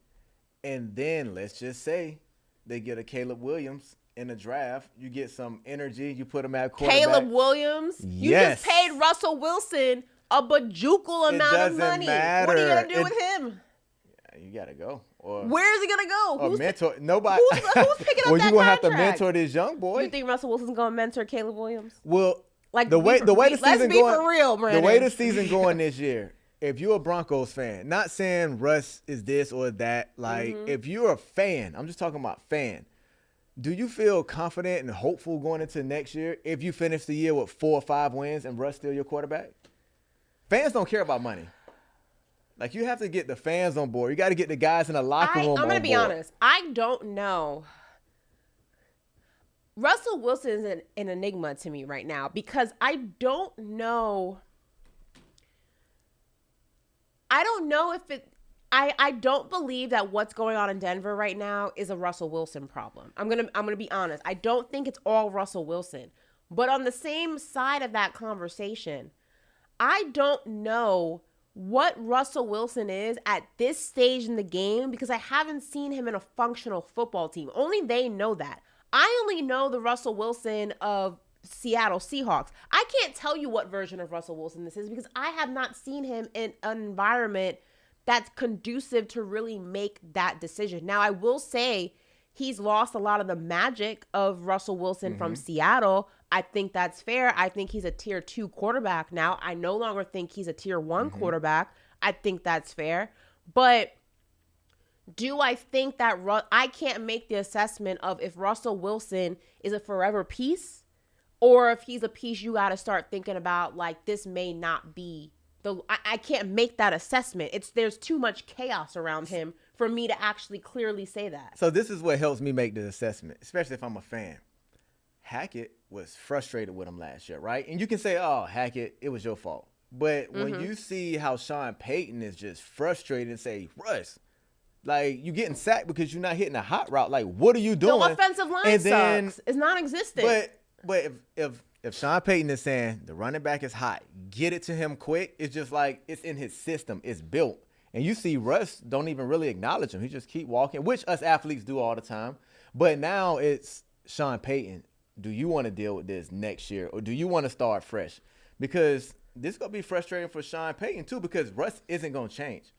and then let's just say they get a Caleb Williams in the draft, you get some energy, you put him at quarterback. Caleb Williams? Yes. You just paid Russell Wilson a bajukal amount of money. Matter. What are you going to do with him? Yeah, you got to go. Or where's he going to go? Or mentor. Nobody. Who's picking up that contract? Well, you're going to have to mentor this young boy. You think Russell Wilson's going to mentor Caleb Williams? Well, like the way the season let's be going, for real, Brandon. The way the season going this year, if you're a Broncos fan, not saying Russ is this or that, like if you're a fan, I'm just talking about fan, do you feel confident and hopeful going into next year if you finish the year with 4 or 5 wins and Russ still your quarterback? Fans don't care about money. Like, you have to get the fans on board. You got to get the guys in the locker room on board. I'm going to be honest. I don't know. Russell Wilson is an enigma to me right now because I don't know. I don't know if it. I don't believe that what's going on in Denver right now is a Russell Wilson problem. I'm gonna be honest. I don't think it's all Russell Wilson. But on the same side of that conversation, I don't know what Russell Wilson is at this stage in the game because I haven't seen him in a functional football team. Only they know that. I only know the Russell Wilson of Seattle Seahawks. I can't tell you what version of Russell Wilson this is because I have not seen him in an environment that's conducive to really make that decision. Now, I will say he's lost a lot of the magic of Russell Wilson from Seattle. I think that's fair. I think he's a tier 2 quarterback now. I no longer think he's a tier 1 quarterback. I think that's fair. But do I think that I can't make the assessment of if Russell Wilson is a forever piece or if he's a piece you got to start thinking about, like, this may not be I can't make that assessment. There's too much chaos around him for me to actually clearly say that. So this is what helps me make the assessment, especially if I'm a fan. Hackett was frustrated with him last year, right? And you can say, oh, Hackett, it was your fault. But when you see how Sean Payton is just frustrated and say, Russ, like, you getting sacked because you're not hitting a hot route. Like, what are you doing? The offensive line sucks. It's non-existent. But if Sean Payton is saying the running back is hot, get it to him quick, it's just like it's in his system. It's built. And you see Russ don't even really acknowledge him. He just keep walking, which us athletes do all the time. But now it's Sean Payton. Do you want to deal with this next year, or do you want to start fresh? Because this is going to be frustrating for Sean Payton, too, because Russ isn't going to change.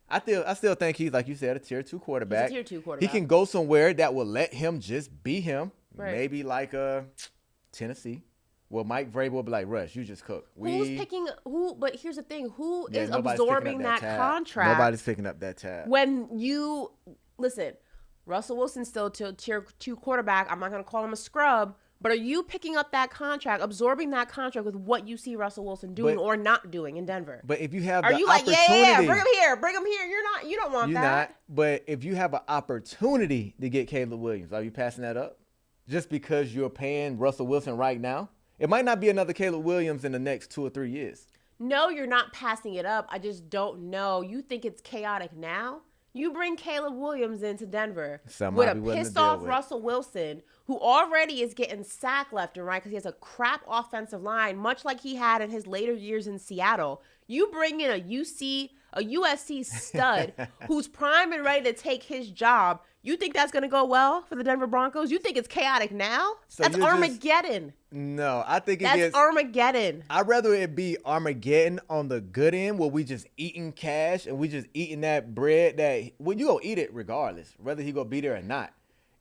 I still think he's, like you said, a tier 2 quarterback. He's a tier 2 quarterback. He can go somewhere that will let him just be him. Right. Maybe like Tennessee. Well, Mike Vrabel will be like, Russ, you just cook. But here's the thing. Who is absorbing that contract? Nobody's picking up that tab. Listen, Russell Wilson's still a tier 2 quarterback. I'm not going to call him a scrub. But are you picking up that contract, absorbing that contract with what you see Russell Wilson doing or not doing in Denver? But if you have bring him here. You don't want that. You're not. But if you have an opportunity to get Caleb Williams, are you passing that up? Just because you're paying Russell Wilson right now? It might not be another Caleb Williams in the next 2 or 3 years. No, you're not passing it up. I just don't know. You think it's chaotic now? You bring Caleb Williams into Denver with a pissed-off Russell Wilson, who already is getting sacked left and right because he has a crap offensive line, much like he had in his later years in Seattle. You bring in a USC stud who's prime and ready to take his job. You think that's going to go well for the Denver Broncos? You think it's chaotic now? That's Armageddon. No, I think that's Armageddon. I'd rather it be Armageddon on the good end where we just eating cash and we just eating that bread that when you go eat it regardless, whether he go be there or not.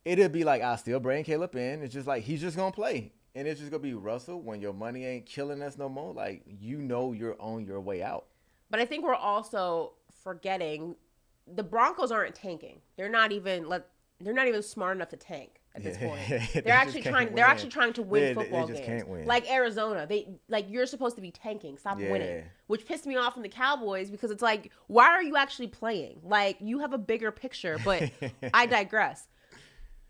It'll be like, I'll still bring Caleb in. It's just like he's just going to play. And it's just going to be Russell when your money ain't killing us no more. Like, you're on your way out. But I think we're also forgetting the Broncos aren't tanking. They're not even smart enough to tank at this point. They're actually trying to win football games. Can't win. Like Arizona, you're supposed to be tanking. Stop winning. Which pissed me off from the Cowboys because it's like, why are you actually playing? Like, you have a bigger picture, but I digress.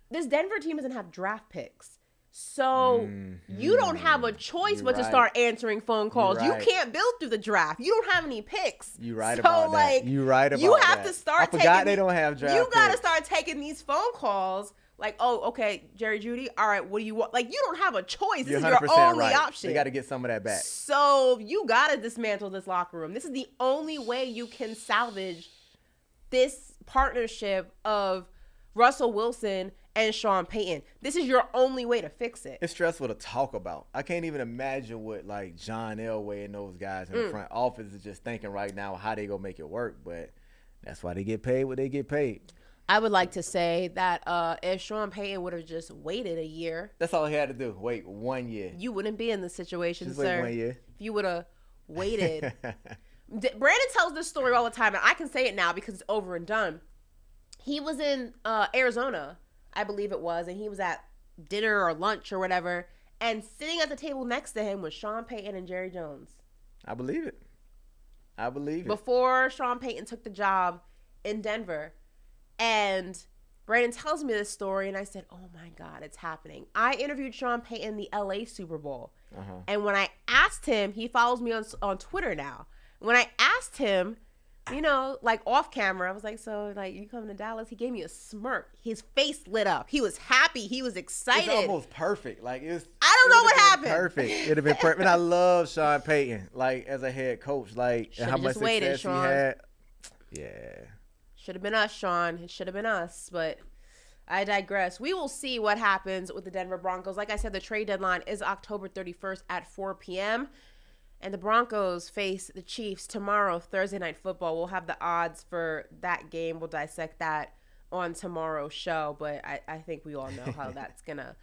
This Denver team doesn't have draft picks. So you don't have a choice but to start answering phone calls. You can't build through the draft. You don't have any picks. You're right about that. You have to start taking. I forgot they don't have draft You got to start taking these phone calls. Like, oh, okay, Jerry Jeudy. All right, what do you want? Like, you don't have a choice. This is your only option. They got to get some of that back. So you got to dismantle this locker room. This is the only way you can salvage this partnership of Russell Wilson and Sean Payton. This is your only way to fix it. It's stressful to talk about. I can't even imagine what like John Elway and those guys in the front office is just thinking right now how they gonna make it work. But that's why they get paid what they get paid. I would like to say that if Sean Payton would have just waited a year. That's all he had to do. Wait 1 year. You wouldn't be in this situation, just sir. Wait 1 year. If you would have waited. Brandon tells this story all the time, and I can say it now because it's over and done. He was in Arizona, I believe it was, and he was at dinner or lunch or whatever, and sitting at the table next to him was Sean Payton and Jerry Jones. I believe it. Before Sean Payton took the job in Denver, and Brandon tells me this story, and I said, oh my God, it's happening. I interviewed Sean Payton in the LA Super Bowl, and when I asked him, he follows me on Twitter now. When I asked him, you know, like off camera, I was like, so like you coming to Dallas? He gave me a smirk. His face lit up. He was happy. He was excited. It's almost perfect. Like I don't know what happened. Perfect. It'd have been perfect. And I love Sean Payton, like as a head coach, like and how much success he had. Yeah. Should have been us, Sean. It should have been us, but I digress. We will see what happens with the Denver Broncos. Like I said, the trade deadline is October 31st at 4 p.m. And the Broncos face the Chiefs tomorrow, Thursday Night Football. We'll have the odds for that game. We'll dissect that on tomorrow's show. But I think we all know how that's gonna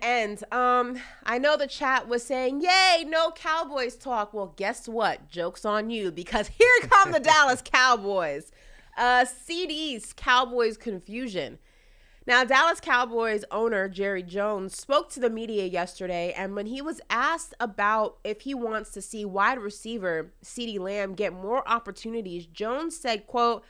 end. I know the chat was saying, yay, no Cowboys talk. Well, guess what? Joke's on you, because here come the Dallas Cowboys. CD's Cowboys confusion. Now, Dallas Cowboys owner Jerry Jones spoke to the media yesterday, and when he was asked about if he wants to see wide receiver CeeDee Lamb get more opportunities, Jones said, quote,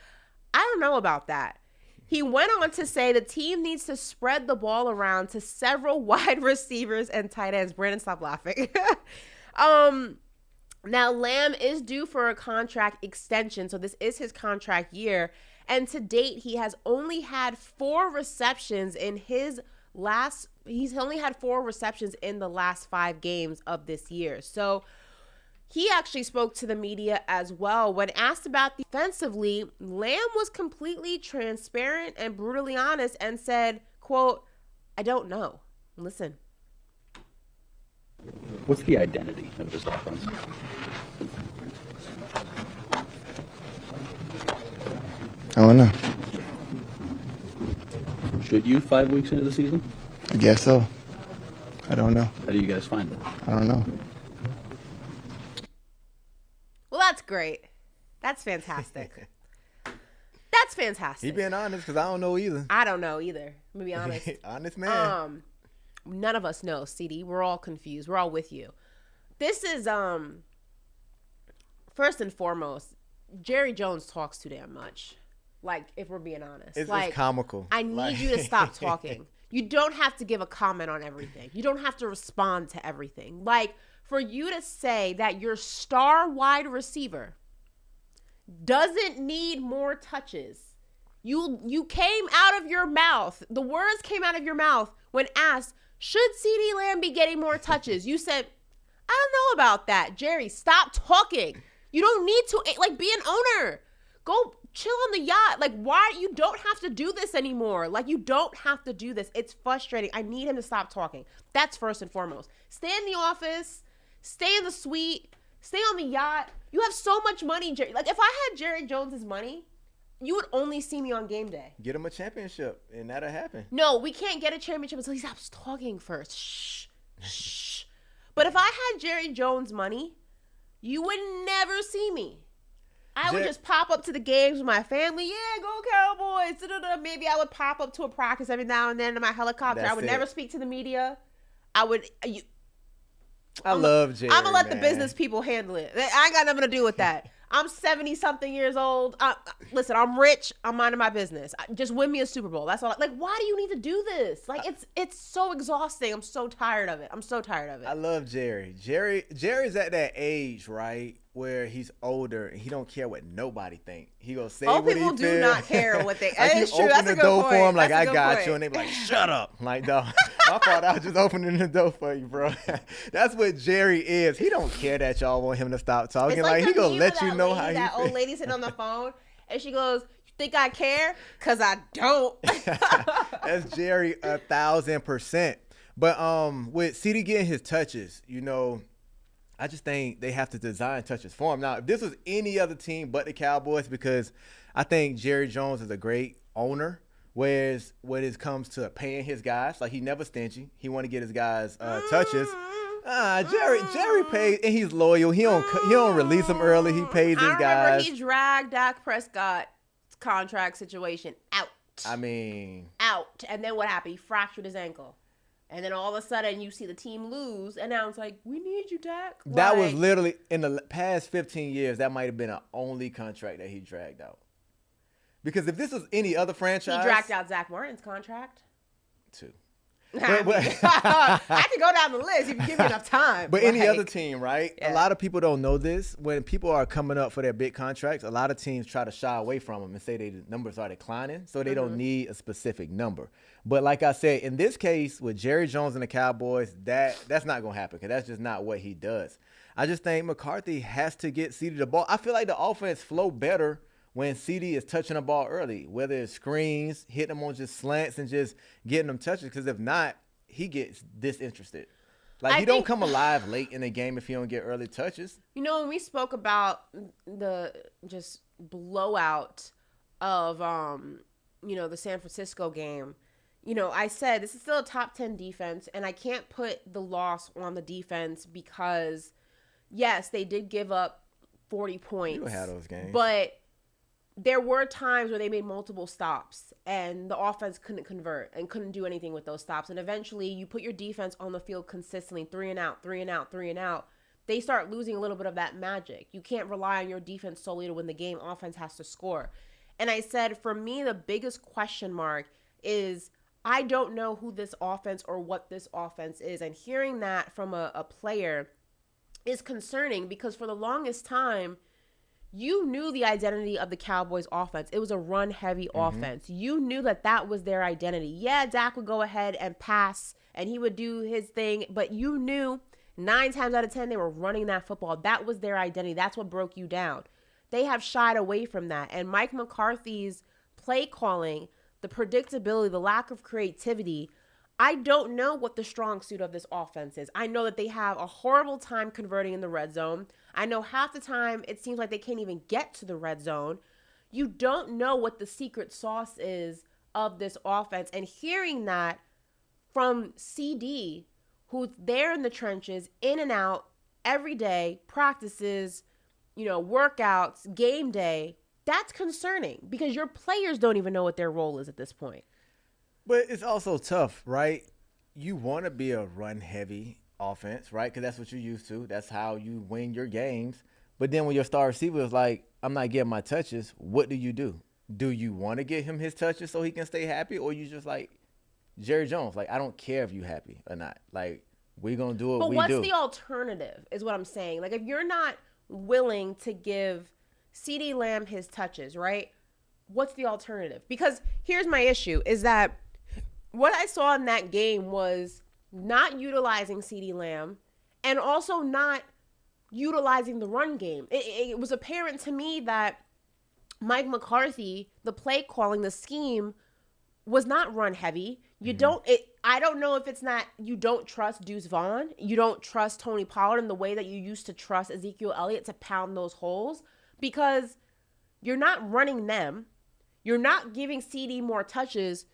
"I don't know about that." He went on to say the team needs to spread the ball around to several wide receivers and tight ends. Brandon, stop laughing. Now, Lamb is due for a contract extension, so this is his contract year. And to date, he has only had 4 receptions in his last – he's only had 4 receptions in the last 5 games of this year. So he actually spoke to the media as well. When asked about defensively, Lamb was completely transparent and brutally honest and said, quote, "I don't know. Listen." What's the identity of this offense? I don't know. Should you 5 weeks into the season? I guess so. I don't know. How do you guys find it? I don't know. Well, that's great. That's fantastic. That's fantastic. He being honest because I don't know either. I don't know either. I'm gonna be honest. Honest man. None of us know, CD. We're all confused. We're all with you. This is first and foremost, Jerry Jones talks too damn much. Like, if we're being honest. It's like, comical. I need you to stop talking. You don't have to give a comment on everything. You don't have to respond to everything. Like, for you to say that your star wide receiver doesn't need more touches. You came out of your mouth. The words came out of your mouth when asked, should CeeDee Lamb be getting more touches? You said, I don't know about that. Jerry, stop talking. You don't need to, like, be an owner. Go chill on the yacht. Like, why? You don't have to do this anymore. Like, you don't have to do this. It's frustrating. I need him to stop talking. That's first and foremost. Stay in the office. Stay in the suite. Stay on the yacht. You have so much money, Jerry. Like, if I had Jerry Jones's money, you would only see me on game day. Get him a championship, and that'll happen. No, we can't get a championship until he stops talking first. Shh. Shh. But if I had Jerry Jones' money, you would never see me. I would just pop up to the games with my family. Yeah, go Cowboys. Maybe I would pop up to a practice every now and then in my helicopter. I would never speak to the media. I love Jerry. I'm going to let the business people handle it. I ain't got nothing to do with that. I'm 70-something years old. Listen, I'm rich. I'm minding my business. Just win me a Super Bowl. That's all. Like, why do you need to do this? Like, it's so exhausting. I'm so tired of it. I love Jerry. Jerry's at that age, right, where he's older and he don't care what nobody think. He gonna say what he feel. Old people do not care what they. Like, it's you true. open That's the a door good for him, point. like, That's I got you, and they be like, shut up. Like, no, my fault. I was just opening the door for you, bro. That's what Jerry is. He don't care that y'all want him to stop talking. It's like he gonna let you know how he. That old lady sitting on the phone, and she goes, "You think I care? Cause I don't." That's Jerry 1,000%. But with CeeDee getting his touches, you know, I just think they have to design touches for him. Now, if this was any other team but the Cowboys, because I think Jerry Jones is a great owner, whereas when it comes to paying his guys, like, he never stingy. He want to get his guys touches. Jerry pays, and he's loyal. He don't release them early. He pays his guys. I remember he dragged Dak Prescott's contract situation out. Out. And then what happened? He fractured his ankle. And then all of a sudden, you see the team lose, and now it's like, we need you, Dak. That was literally, in the past 15 years, that might have been the only contract that he dragged out. Because if this was any other franchise. He dragged out Zach Martin's contract. 2. I can go down the list if you give me enough time. But any other team, right? Yeah. A lot of people don't know this. When people are coming up for their big contracts, a lot of teams try to shy away from them and say their numbers are declining, so they don't need a specific number. But like I said, in this case, with Jerry Jones and the Cowboys, that's not going to happen because that's just not what he does. I just think McCarthy has to get CeeDee the ball. I feel like the offense flow better when CeeDee is touching the ball early, whether it's screens, hitting them on just slants, and just getting them touches. Because if not, he gets disinterested. Like, he don't come alive late in the game if he don't get early touches. You know, when we spoke about the just blowout of, the San Francisco game, I said this is still a top 10 defense, and I can't put the loss on the defense because, yes, they did give up 40 points. You had those games. But there were times where they made multiple stops and the offense couldn't convert and couldn't do anything with those stops. And eventually you put your defense on the field consistently, 3 and out, 3 and out, 3 and out. They start losing a little bit of that magic. You can't rely on your defense solely to win the game. Offense has to score. And I said, for me, the biggest question mark is I don't know who this offense or what this offense is. And hearing that from a player is concerning because for the longest time, you knew the identity of the Cowboys offense. It was a run-heavy offense. You knew that was their identity. Yeah, Dak would go ahead and pass, and he would do his thing, but you knew 9 times out of 10 they were running that football. That was their identity. That's what broke you down. They have shied away from that, and Mike McCarthy's play calling, the predictability, the lack of creativity, I don't know what the strong suit of this offense is. I know that they have a horrible time converting in the red zone. I know half the time it seems like they can't even get to the red zone. You don't know what the secret sauce is of this offense. And hearing that from CD, who's there in the trenches, in and out, every day, practices, workouts, game day, that's concerning because your players don't even know what their role is at this point. But it's also tough, right? You want to be a run-heavy offense, right? Because that's what you're used to. That's how you win your games. But then when your star receiver is like, I'm not getting my touches, what do? Do you want to get him his touches so he can stay happy? Or you just like Jerry Jones, like, I don't care if you're happy or not. Like, we're going to do what we do. But what's the alternative is what I'm saying. Like, if you're not willing to give CeeDee Lamb his touches, right? What's the alternative? Because here's my issue is that what I saw in that game was not utilizing CeeDee Lamb and also not utilizing the run game. It was apparent to me that Mike McCarthy, the play calling, the scheme was not run heavy. I don't know if it's not, you don't trust Deuce Vaughn. You don't trust Tony Pollard in the way that you used to trust Ezekiel Elliott to pound those holes because you're not running them. You're not giving CD more touches.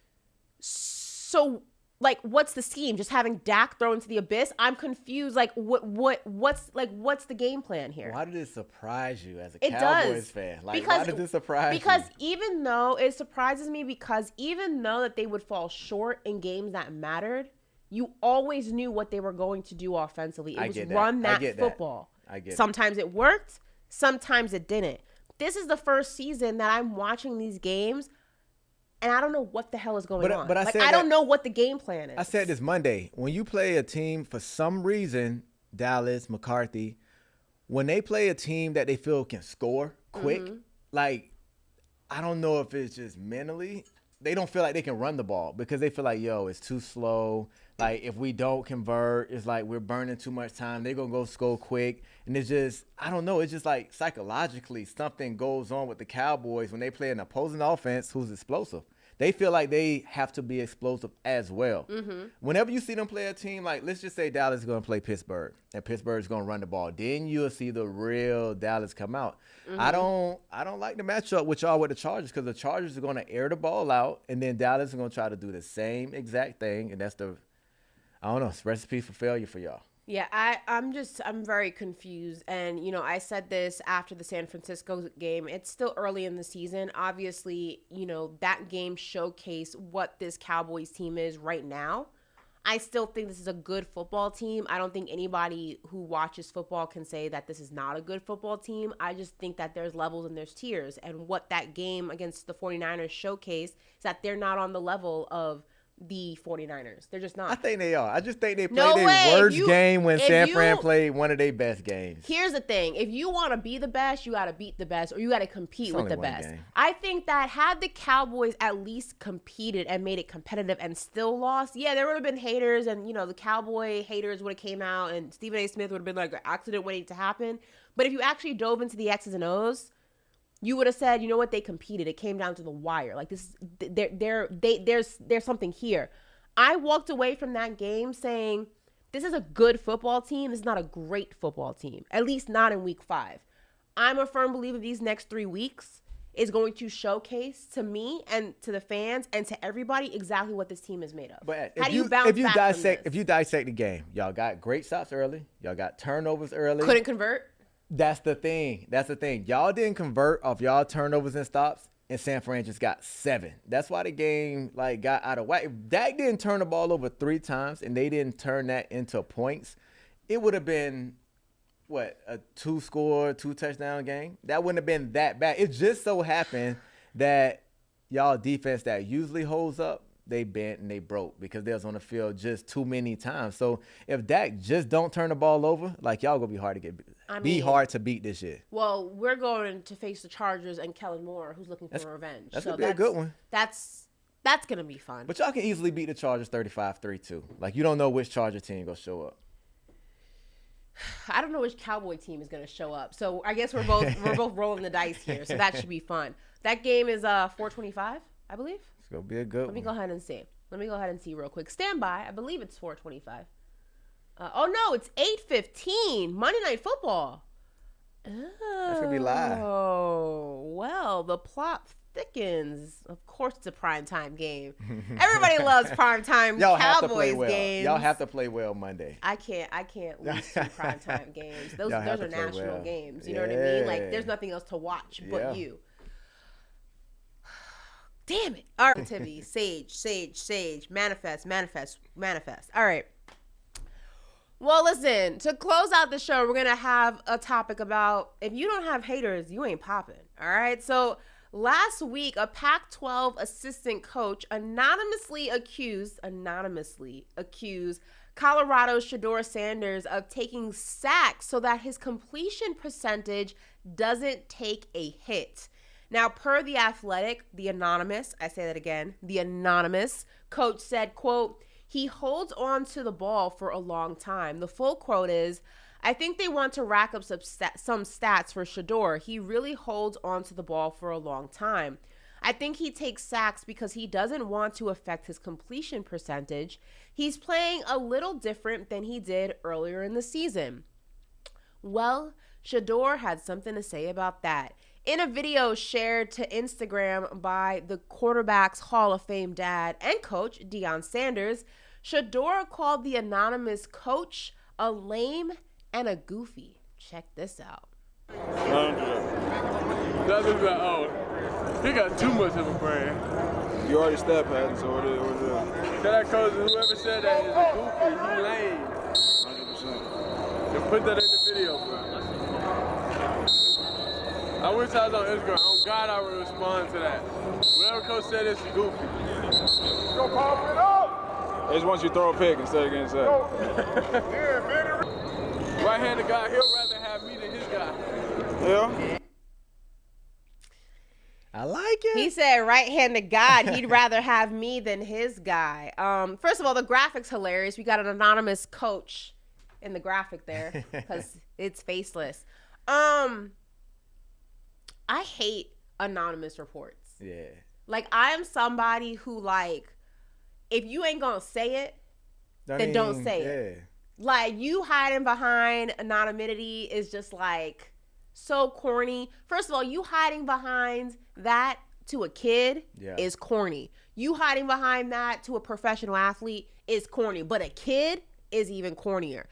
So, like, what's the scheme? Just having Dak throw into the abyss? I'm confused. Like, what's the game plan here? Why did it surprise you as a Cowboys fan? Like, why did it surprise you? Because even though it surprises me, because even though that they would fall short in games that mattered, you always knew what they were going to do offensively. It was run that football. I get sometimes it worked, sometimes it didn't. This is the first season that I'm watching these games, and I don't know what the hell is going on. But I don't know what the game plan is. I said this Monday. When you play a team, for some reason, Dallas, McCarthy, when they play a team that they feel can score quick, like, I don't know if it's just mentally, they don't feel like they can run the ball because they feel like, it's too slow. Like, if we don't convert, it's like we're burning too much time. They're going to go score quick. And it's just, I don't know. It's just like psychologically something goes on with the Cowboys when they play an opposing offense who's explosive. They feel like they have to be explosive as well. Whenever you see them play a team, like, let's just say Dallas is going to play Pittsburgh, and Pittsburgh is going to run the ball. Then you'll see the real Dallas come out. I don't like the matchup with y'all with the Chargers because the Chargers are going to air the ball out, and then Dallas is going to try to do the same exact thing, and that's it's recipe for failure for y'all. Yeah, I'm very confused. And, I said this after the San Francisco game. It's still early in the season. Obviously, that game showcased what this Cowboys team is right now. I still think this is a good football team. I don't think anybody who watches football can say that this is not a good football team. I just think that there's levels and there's tiers. And what that game against the 49ers showcased is that they're not on the level of the 49ers. They're just not. I think they are. I just think they played their worst game when San Fran played one of their best games. Here's the thing. If you want to be the best, you got to beat the best, or you got to compete with the best. Game. I think that had the Cowboys at least competed and made it competitive and still lost, there would have been haters, and, the Cowboy haters would have came out, and Stephen A. Smith would have been like an accident waiting to happen. But if you actually dove into the X's and O's, you would have said, you know what, they competed. It came down to the wire. Like, this, there's something here. I walked away from that game saying, this is a good football team. This is not a great football team, at least not in week 5. I'm a firm believer these next 3 weeks is going to showcase to me and to the fans and to everybody exactly what this team is made of. But how do you bounce back from this? If you dissect the game, y'all got great stops early. Y'all got turnovers early. Couldn't convert. That's the thing. Y'all didn't convert off y'all turnovers and stops, and San Fran just got 7. That's why the game got out of whack. If Dak didn't turn the ball over 3 times and they didn't turn that into points, it would have been a 2-score, 2-touchdown game. That wouldn't have been that bad. It just so happened that y'all defense that usually holds up, they bent and they broke because they was on the field just too many times. So if Dak just don't turn the ball over, y'all gonna be hard to hard to beat this year. Well, we're going to face the Chargers and Kellen Moore, who's looking for revenge. That's gonna be a good one. That's gonna be fun. But y'all can easily beat the Chargers 35-3-2. You don't know which Charger team gonna show up. I don't know which Cowboy team is gonna show up. So I guess we're both rolling the dice here. So that should be fun. That game is 4:25, I believe. It's gonna be a good one. Let me go ahead and see real quick. Stand by. I believe it's 4:25. Oh no, it's 8:15. Monday Night Football. Oh, that's gonna be live. Oh well, the plot thickens. Of course, it's a primetime game. Everybody loves primetime Cowboys games. Y'all have to play well Monday. I can't lose to primetime games. Those are national games. You know what I mean? There's nothing else to watch but you. Damn it. All right. Activity. Sage. Manifest. All right. Well, listen, to close out the show, we're going to have a topic about if you don't have haters, you ain't popping. All right. So last week, a Pac-12 assistant coach anonymously accused Colorado's Shedeur Sanders of taking sacks so that his completion percentage doesn't take a hit. Now, per The Athletic, the anonymous coach said, quote, he holds on to the ball for a long time. The full quote is, I think they want to rack up some stats for Shedeur. He really holds on to the ball for a long time. I think he takes sacks because he doesn't want to affect his completion percentage. He's playing a little different than he did earlier in the season. Well, Shedeur had something to say about that. In a video shared to Instagram by the quarterback's Hall of Fame dad and coach, Deion Sanders, Shedeur called the anonymous coach a lame and a goofy. Check this out. Don't do that. That is like, he got too much of a brain. You already step at it, so what is it? Tell that coach, whoever said that is a goofy, he lame. 100%. And put that in the video, bro. I wish I was on Instagram. On God, I would respond to that. Whatever coach said, it's goofy. Go pop it up! They just want you to throw a pick instead of getting sacked. Yeah, man. Right-handed guy, he'll rather have me than his guy. Yeah. I like it. He said right-handed God, he'd rather have me than his guy. First of all, the graphic's hilarious. We got an anonymous coach in the graphic there because it's faceless. I hate anonymous reports. Yeah. I am somebody who, if you ain't gonna say it, then don't say it. You hiding behind anonymity is just, so corny. First of all, you hiding behind that to a kid is corny. You hiding behind that to a professional athlete is corny. But a kid is even cornier.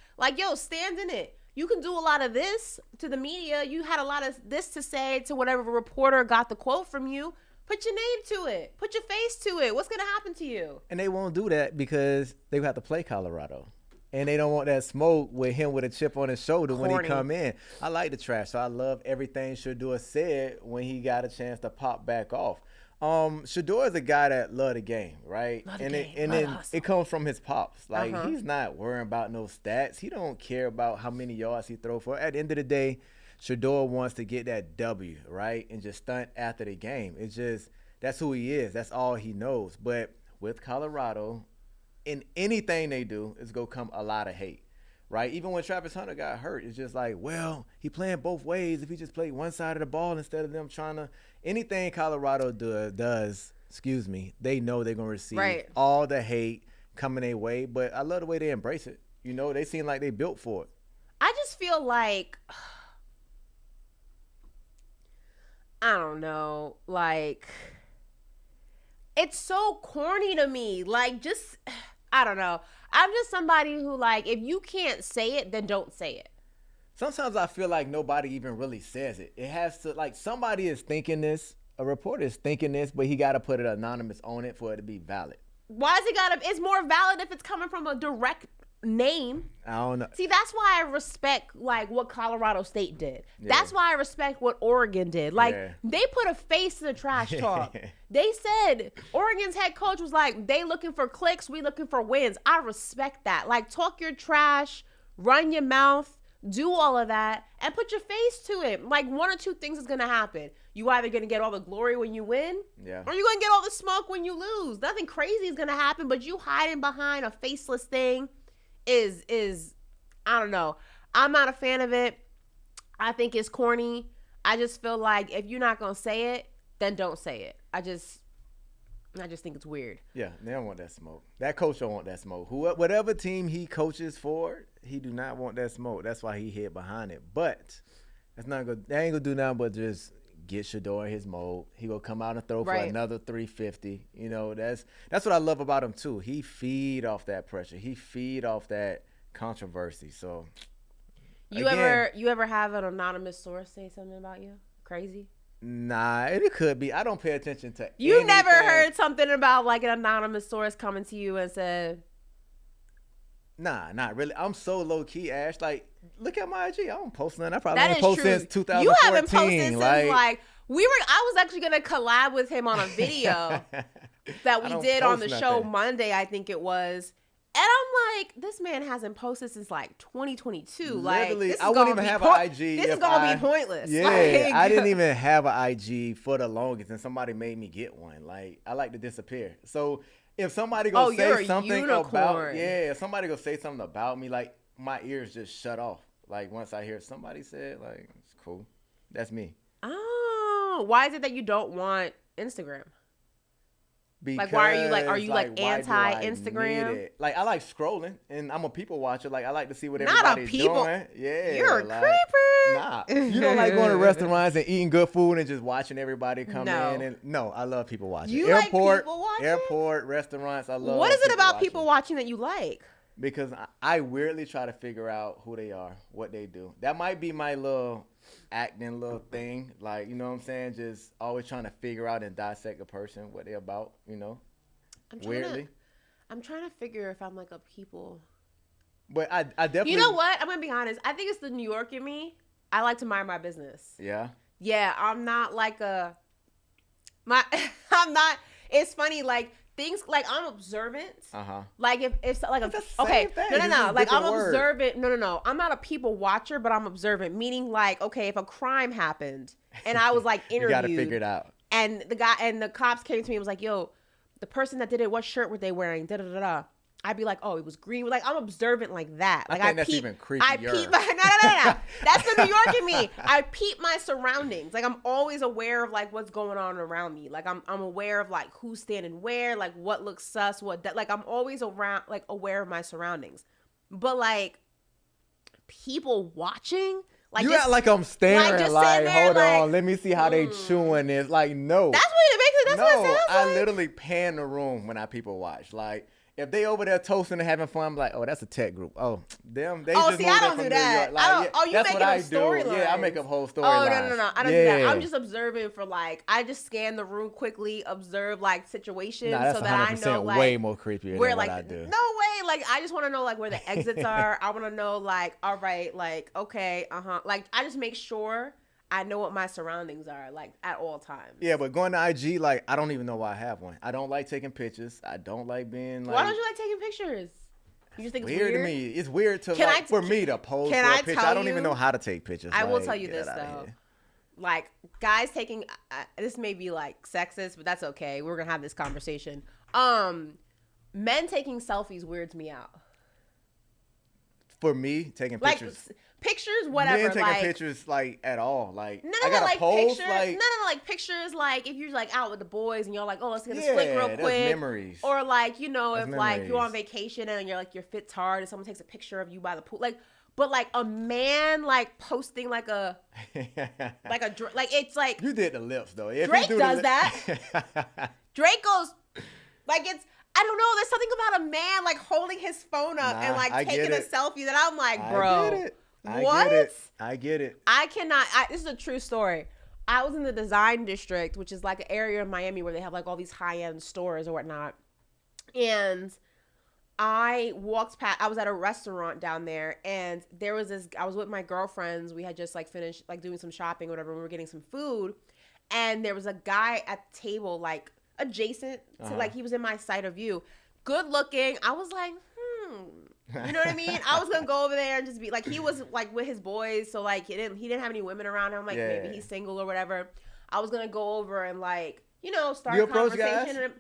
Stand in it. You can do a lot of this to the media. You had a lot of this to say to whatever reporter got the quote from you. Put your name to it. Put your face to it. What's going to happen to you? And they won't do that because they have to play Colorado. And they don't want that smoke with him with a chip on his shoulder when he come in. I like the trash. So I love everything Shedeur said when he got a chance to pop back off. Shedeur is a guy that love the game, right? It comes from his pops. He's not worrying about no stats. He don't care about how many yards he throw for. At the end of the day, Shedeur wants to get that W, right? And just stunt after the game. It's just, that's who he is. That's all he knows. But with Colorado, in anything they do, it's going to come a lot of hate, right? Even when Travis Hunter got hurt, it's just he playing both ways. If he just played one side of the ball instead of them trying to, anything Colorado does, they know they're going to receive all the hate coming their way. But I love the way they embrace it. They seem like they built for it. I just feel I don't know, it's so corny to me. I don't know. I'm just somebody who, if you can't say it, then don't say it. Sometimes I feel like nobody even really says it. It has to, like, somebody is thinking this, a reporter is thinking this, but he got to put it anonymous on it for it to be valid. Why is it got to, it's more valid if it's coming from a direct name. I don't know. See, that's why I respect, like, what Colorado State did. Yeah. That's why I respect what Oregon did. Like, they put a face to the trash talk. They said, Oregon's head coach was like, they looking for clicks, we looking for wins. I respect that. Like, talk your trash, run your mouth, do all of that, and put your face to it. Like, one or two things is going to happen. You either going to get all the glory when you win, or you're going to get all the smoke when you lose. Nothing crazy is going to happen, but you hiding behind a faceless thing is I don't know. I'm not a fan of it. I think it's corny. I just feel like if you're not going to say it, then don't say it. I just think it's weird. Yeah, they don't want that smoke. That coach don't want that smoke. Whatever team he coaches for, he do not want that smoke. That's why he hid behind it. But that ain't gonna do nothing but just get Shedeur in his mode. He gonna come out and throw for another 350. You know, that's what I love about him too. He feed off that pressure. He feed off that controversy. So you ever have an anonymous source say something about you? Crazy? Nah, it could be. I don't pay attention to You never heard something about like an anonymous source coming to you and said, nah, not really. I'm so low key, Ash. Like, look at my IG. I don't post nothing. I probably haven't posted since 2014. You haven't posted since like I was actually gonna collab with him on a video that we did on the show Monday, I think it was. And I'm like, this man hasn't posted since like 2022. Like, literally, I wouldn't even have an IG. This is gonna be pointless. Yeah, like, I didn't even have an IG for the longest, and somebody made me get one. Like, I like to disappear. So if somebody gonna say something about, if somebody gonna say something about me, like my ears just shut off. Like once I hear somebody say it, like it's cool. That's me. Oh, why is it that you don't want Instagram? Because, like, why are you like? Are you like anti-Instagram? Like, I like scrolling, and I'm a people watcher. Like, I like to see what everybody's doing. Yeah, you're a creeper. Nah, you don't like going to restaurants and eating good food and just watching everybody come in. And no, I love people watching. You like people watching? Airport, restaurants. I love. What is it about people watching that you like? Because I weirdly try to figure out who they are, what they do. That might be my little acting little thing, like, you know what I'm saying, just always trying to figure out and dissect a person, what they're about, you know. I'm trying to figure if I'm like a people, but I definitely, you know what, I'm gonna be honest, I think it's the New York in me. I like to mind my business. Yeah, I'm not like I'm not, it's funny, like things, like I'm observant. Like if like no. Like I'm observant. No. I'm not a people watcher, but I'm observant. Meaning like, okay, if a crime happened and I was like interviewed, you gotta figure it out. And the cops came to me and was like, "Yo, the person that did it, what shirt were they wearing?" Da da da da. I'd be like, "Oh, it was green." Like I'm observant like that. Like I think that's even creepier. I peep. No. That's the New York in me. I peep my surroundings. Like I'm always aware of like what's going on around me. Like I'm aware of like who's standing where, like what looks sus, like I'm always around, like aware of my surroundings. But like people watching, like you act like I'm staring. Like hold on, let me see how they chewing this. Like no, that's what it makes. That's what it sounds like. I literally pan the room when I people watch. Like. If they over there toasting and having fun, I'm like, oh, that's a tech group. Oh, them. They just see, I don't do that. Like, you making up storylines. Yeah, I make up whole storylines. Oh, no. I don't do that. I'm just observing for like, I just scan the room quickly, observe like situations so that I know like. Way more creepier than what I do. No way. Like, I just want to know like where the exits are. I want to know like, all right, like, okay, Like, I just make sure I know what my surroundings are, like, at all times. Yeah, but going to IG, like, I don't even know why I have one. I don't like taking pictures. I don't like being, like... Why don't you like taking pictures? You just think it's weird? To me. It's weird for me to pose for a picture. I don't even know how to take pictures. I will tell you this, though. Like, guys taking... this may be, like, sexist, but that's okay. We're going to have this conversation. Men taking selfies weirds me out. For me, taking pictures... Like, pictures, whatever. Men taking pictures, like, at all. Like, I gotta pose, like... like, pictures, like, if you're, like, out with the boys and you're like, oh, let's get a flick real quick. Memories. Or, like, you know, if, like, you're on vacation and you're, like, your fit's hard and someone takes a picture of you by the pool. Like, but, like, a man, like, posting, like, like, it's, like... You did the lips, though. Drake does that. Drake goes, like, it's... I don't know. There's something about a man like holding his phone up and like taking a selfie that I'm like, bro. I get it. I cannot. This is a true story. I was in the design district, which is like an area in Miami where they have like all these high-end stores or whatnot. And I walked past, I was at a restaurant down there, and there was this, I was with my girlfriends. We had just like finished like doing some shopping or whatever. We were getting some food. And there was a guy at the table, like adjacent to like, he was in my sight of view. Good looking. I was like, you know what I mean? I was gonna go over there and just be like, he was like with his boys, so like he didn't have any women around him. Like maybe he's single or whatever. I was gonna go over and like, you know, start a conversation. And,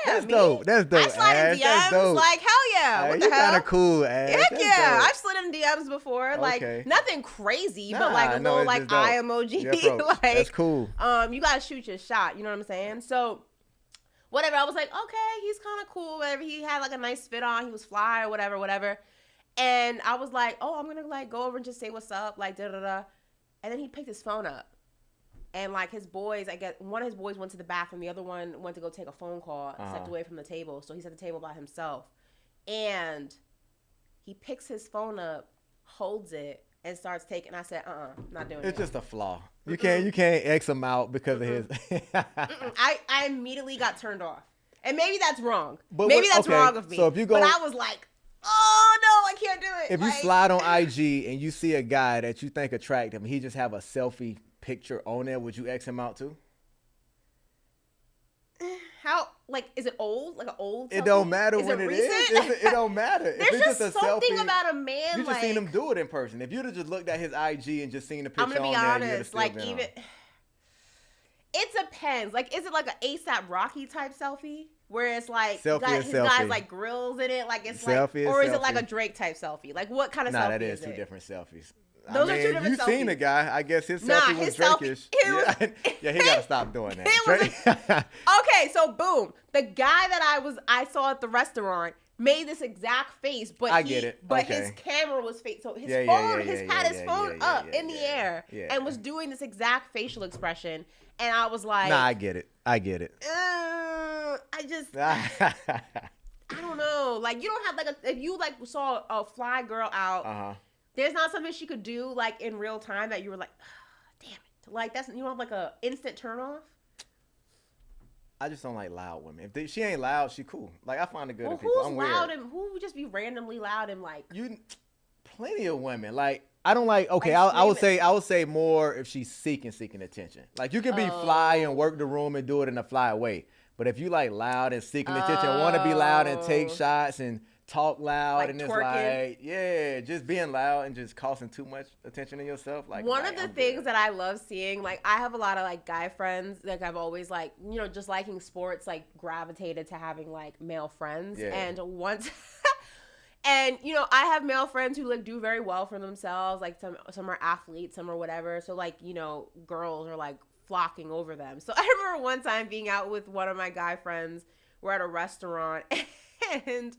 that's dope. That's dope. I slide in DMs. Like hell yeah. What the hell? Kind of cool. Heck yeah. I've slid in DMs before. Like nothing crazy, but like a little like eye emoji. Like that's cool. You gotta shoot your shot. You know what I'm saying? So. Whatever, I was like, okay, he's kind of cool. Whatever, he had like a nice fit on. He was fly or whatever. And I was like, oh, I'm gonna like go over and just say what's up, like da da da. And then he picked his phone up, and like his boys, I guess one of his boys went to the bathroom, the other one went to go take a phone call, stepped away from the table, so he's at the table by himself. And he picks his phone up, holds it, and starts taking. I said, not doing it. It's just a flaw. You can't X him out because of his. I immediately got turned off, and maybe that's wrong. Maybe that's wrong of me. So if you go, but I was like, oh no, I can't do it. If you slide on IG and you see a guy that you think attractive, and he just have a selfie picture on there, would you X him out too? How, like, is it old? Like an old selfie? It don't matter when it is. It don't matter. There's if it's just a something selfie, about a man. You just seen him do it in person. If you'd have just looked at his IG and just seen the picture on there, I'm gonna be honest. Like even, it depends. Like, is it like an ASAP Rocky type selfie where it's like his guy's like grills in it, like it's selfie like, or is it like a Drake type selfie? Like what kind of selfie? Nah, that is two different selfies. Those are two different selfies. You seen the guy. I guess his selfie was Drake-ish. Yeah, he got to stop doing that. Okay, so boom. The guy that I saw at the restaurant made this exact face, but his camera was fake. So his phone, had his phone up in the air and was doing this exact facial expression. And I was like, nah, I get it. I don't know. Like, you don't have like if you like saw a fly girl out, there's not something she could do like in real time that you were like, oh, damn it. Like you don't have like a instant turn off. I just don't like loud women. If she ain't loud, she cool. Like I find it good. Well, in people. Who's loud and who would just be randomly loud and like plenty of women. Like I don't like. Okay, I would say more if she's seeking attention. Like you can be fly and work the room and do it in a fly way. But if you like loud and seeking attention, want to be loud and take shots and talk loud like and it's twerking. Like, just being loud and just causing too much attention to yourself. Like one of the things that I love seeing, like I have a lot of like guy friends. Like I've always like, you know, just liking sports, like gravitated to having like male friends. Yeah. And once, and you know, I have male friends who like do very well for themselves. Like some are athletes, some are whatever. So like, you know, girls are like flocking over them. So I remember one time being out with one of my guy friends. We're at a restaurant and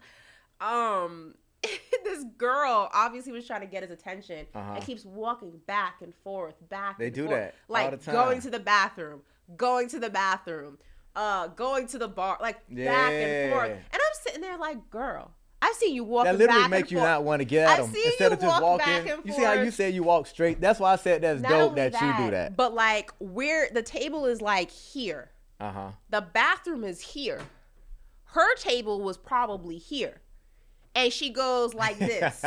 this girl obviously was trying to get his attention and keeps walking back and forth. They do that like all the time. going to the bathroom, going to the bar, like back and forth. And I'm sitting there like, girl, I see you walking back and forth. That literally make you not want to get at them instead of just walking. You see how you said you walk straight? That's why I said that's dope that you do that. But like the table is like here. The bathroom is here. Her table was probably here. And she goes like this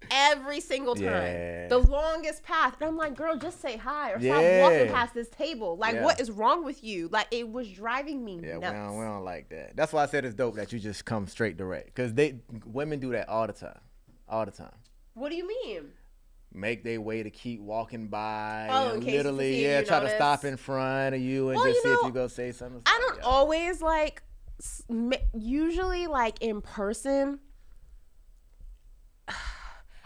every single time. Yeah. The longest path. And I'm like, girl, just say hi or stop walking past this table. Like, what is wrong with you? Like, it was driving me nuts. We don't like that. That's why I said it's dope that you just come straight direct. Because women do that all the time. All the time. What do you mean? Make their way to keep walking by. Oh, in case literally, you try to stop in front of you and just see if you go say something. I don't always like... Usually like in person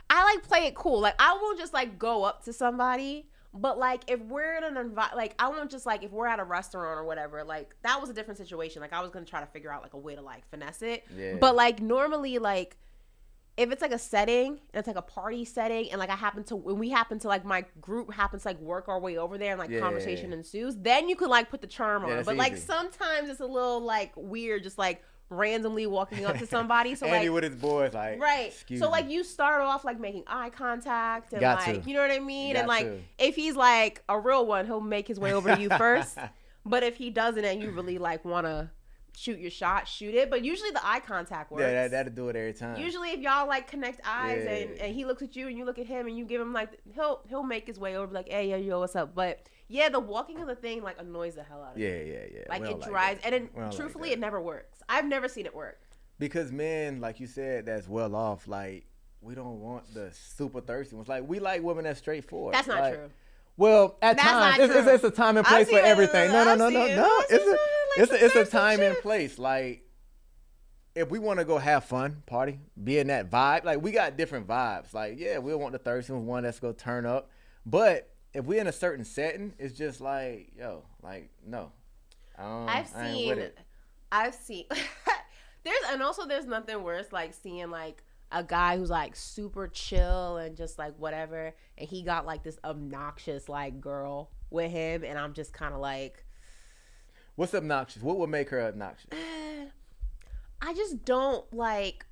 I like play it cool. Like I won't just like go up to somebody, but like if we're in an like I won't just like if we're at a restaurant or whatever, like that was a different situation. Like I was gonna try to figure out like a way to like finesse it. But like normally like if it's like a setting and it's like a party setting and like when we happen to like my group happens to like work our way over there and like conversation ensues, then you can like put the charm on. But like sometimes it's a little like weird just like randomly walking up to somebody. So Andy like with his boys, like right. Excuse so me. like you start off like making eye contact and Got like to. you know what I mean. And like to. if he's like a real one, he'll make his way over to you first. But if he doesn't, and you really like want to shoot your shot, shoot it. But usually the eye contact works. Yeah, that'll do it every time. Usually if y'all like connect eyes and he looks at you and you look at him and you give him like he'll make his way over like, hey, yo, what's up? But yeah, the walking of the thing like annoys the hell out of me. Yeah. Like it drives and it, truthfully it never works. I've never seen it work. Because men, like you said, that's well off. Like we don't want the super thirsty ones. Like we like women that's straightforward. That's not like, true. Well, at times it's a time and place for everything. No. It's a time and place. Like if we want to go have fun, party, be in that vibe, like we got different vibes. Like yeah, we want the thirsty one that's gonna turn up, but if we're in a certain setting, it's just like yo, like no. I've seen. There's nothing worse like seeing like a guy who's like super chill and just like whatever, and he got like this obnoxious like girl with him, and I'm just kind of like, what's obnoxious? What would make her obnoxious? I just don't like.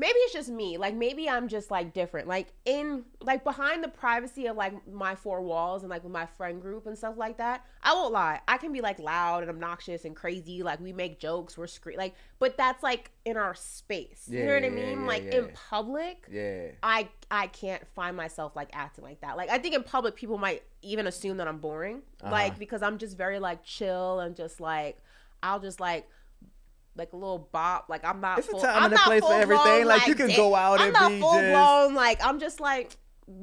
Maybe it's just me. Like maybe I'm just like different. Like in like behind the privacy of like my four walls and like with my friend group and stuff like that. I won't lie. I can be like loud and obnoxious and crazy. Like we make jokes, we're like, but that's like in our space. You know what I mean? In public. Yeah. I can't find myself like acting like that. Like I think in public people might even assume that I'm boring. Like because I'm just very like chill and just like I'll just like a little bop, like I'm not. It's a time and a place for everything. Like you can go out and be I'm not full blown. Like I'm just like,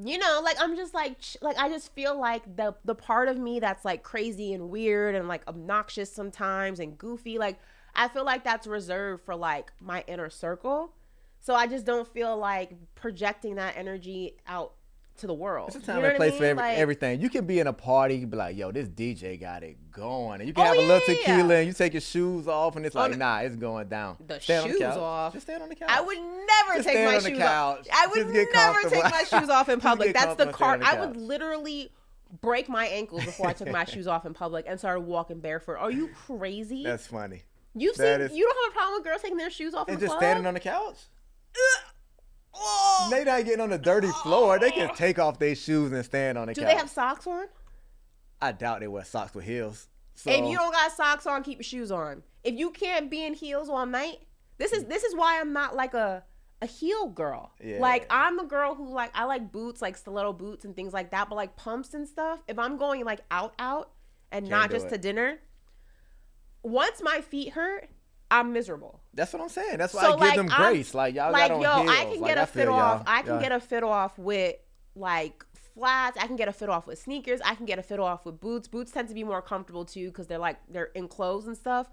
you know, like I'm just like I just feel like the part of me that's like crazy and weird and like obnoxious sometimes and goofy. Like I feel like that's reserved for like my inner circle. So I just don't feel like projecting that energy out to the world. It's a time and place for everything. You can be in a party, be like, yo, this DJ got it going. And you can have a little tequila and you take your shoes off and it's like, nah, it's going down. The stand shoes on the off. Just stand on the couch. I would never take my shoes off. I would never take my shoes off in public. That's the cart. I would literally break my ankles before I took my shoes off in public and started walking barefoot. Are you crazy? That's funny. You don't have a problem with girls taking their shoes off in the club? And just standing on the couch? They not getting on the dirty floor. They can take off their shoes and stand on the couch. Do they have socks on? I doubt they wear socks with heels. So. If you don't got socks on, keep your shoes on. If you can't be in heels all night, this is why I'm not like a heel girl. Yeah. Like I'm a girl who like I like boots, like stiletto boots and things like that. But like pumps and stuff, if I'm going like out and not just to dinner, once my feet hurt, I'm miserable. That's what I'm saying. That's why I give them grace. Like y'all got on heels. I can get a fit off. I can get a fit off with like flats. I can get a fit off with sneakers. I can get a fit off with boots. Boots tend to be more comfortable too because they're enclosed and stuff.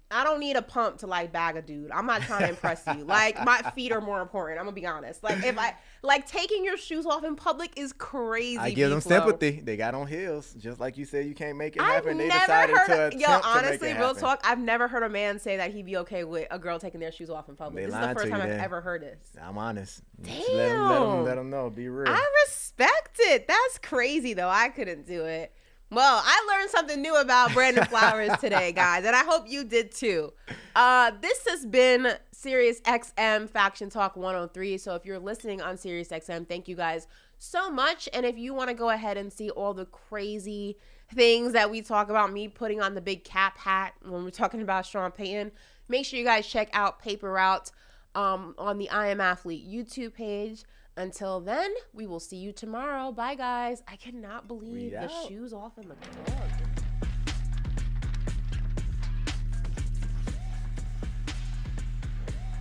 I don't need a pump to like bag a dude. I'm not trying to impress you. Like my feet are more important. I'm gonna be honest. Like if I like taking your shoes off in public is crazy. I give them sympathy. They got on heels, just like you said. You can't make it happen. They decided to attempt honestly, to make it real happen. talk. I've never heard a man say that he'd be okay with a girl taking their shoes off in public. This is the first time I've ever heard this. I'm honest. Damn. Let them know. Be real. I respect it. That's crazy though. I couldn't do it. Well, I learned something new about Brandon Flowers today, guys, and I hope you did too. This has been Sirius XM Faction Talk 103. So if you're listening on Sirius XM, thank you guys so much. And if you want to go ahead and see all the crazy things that we talk about, me putting on the big cap hat when we're talking about Sean Payton, make sure you guys check out Paper Route on the I Am Athlete YouTube page. Until then, we will see you tomorrow. Bye, guys. I cannot believe the shoes off in the club.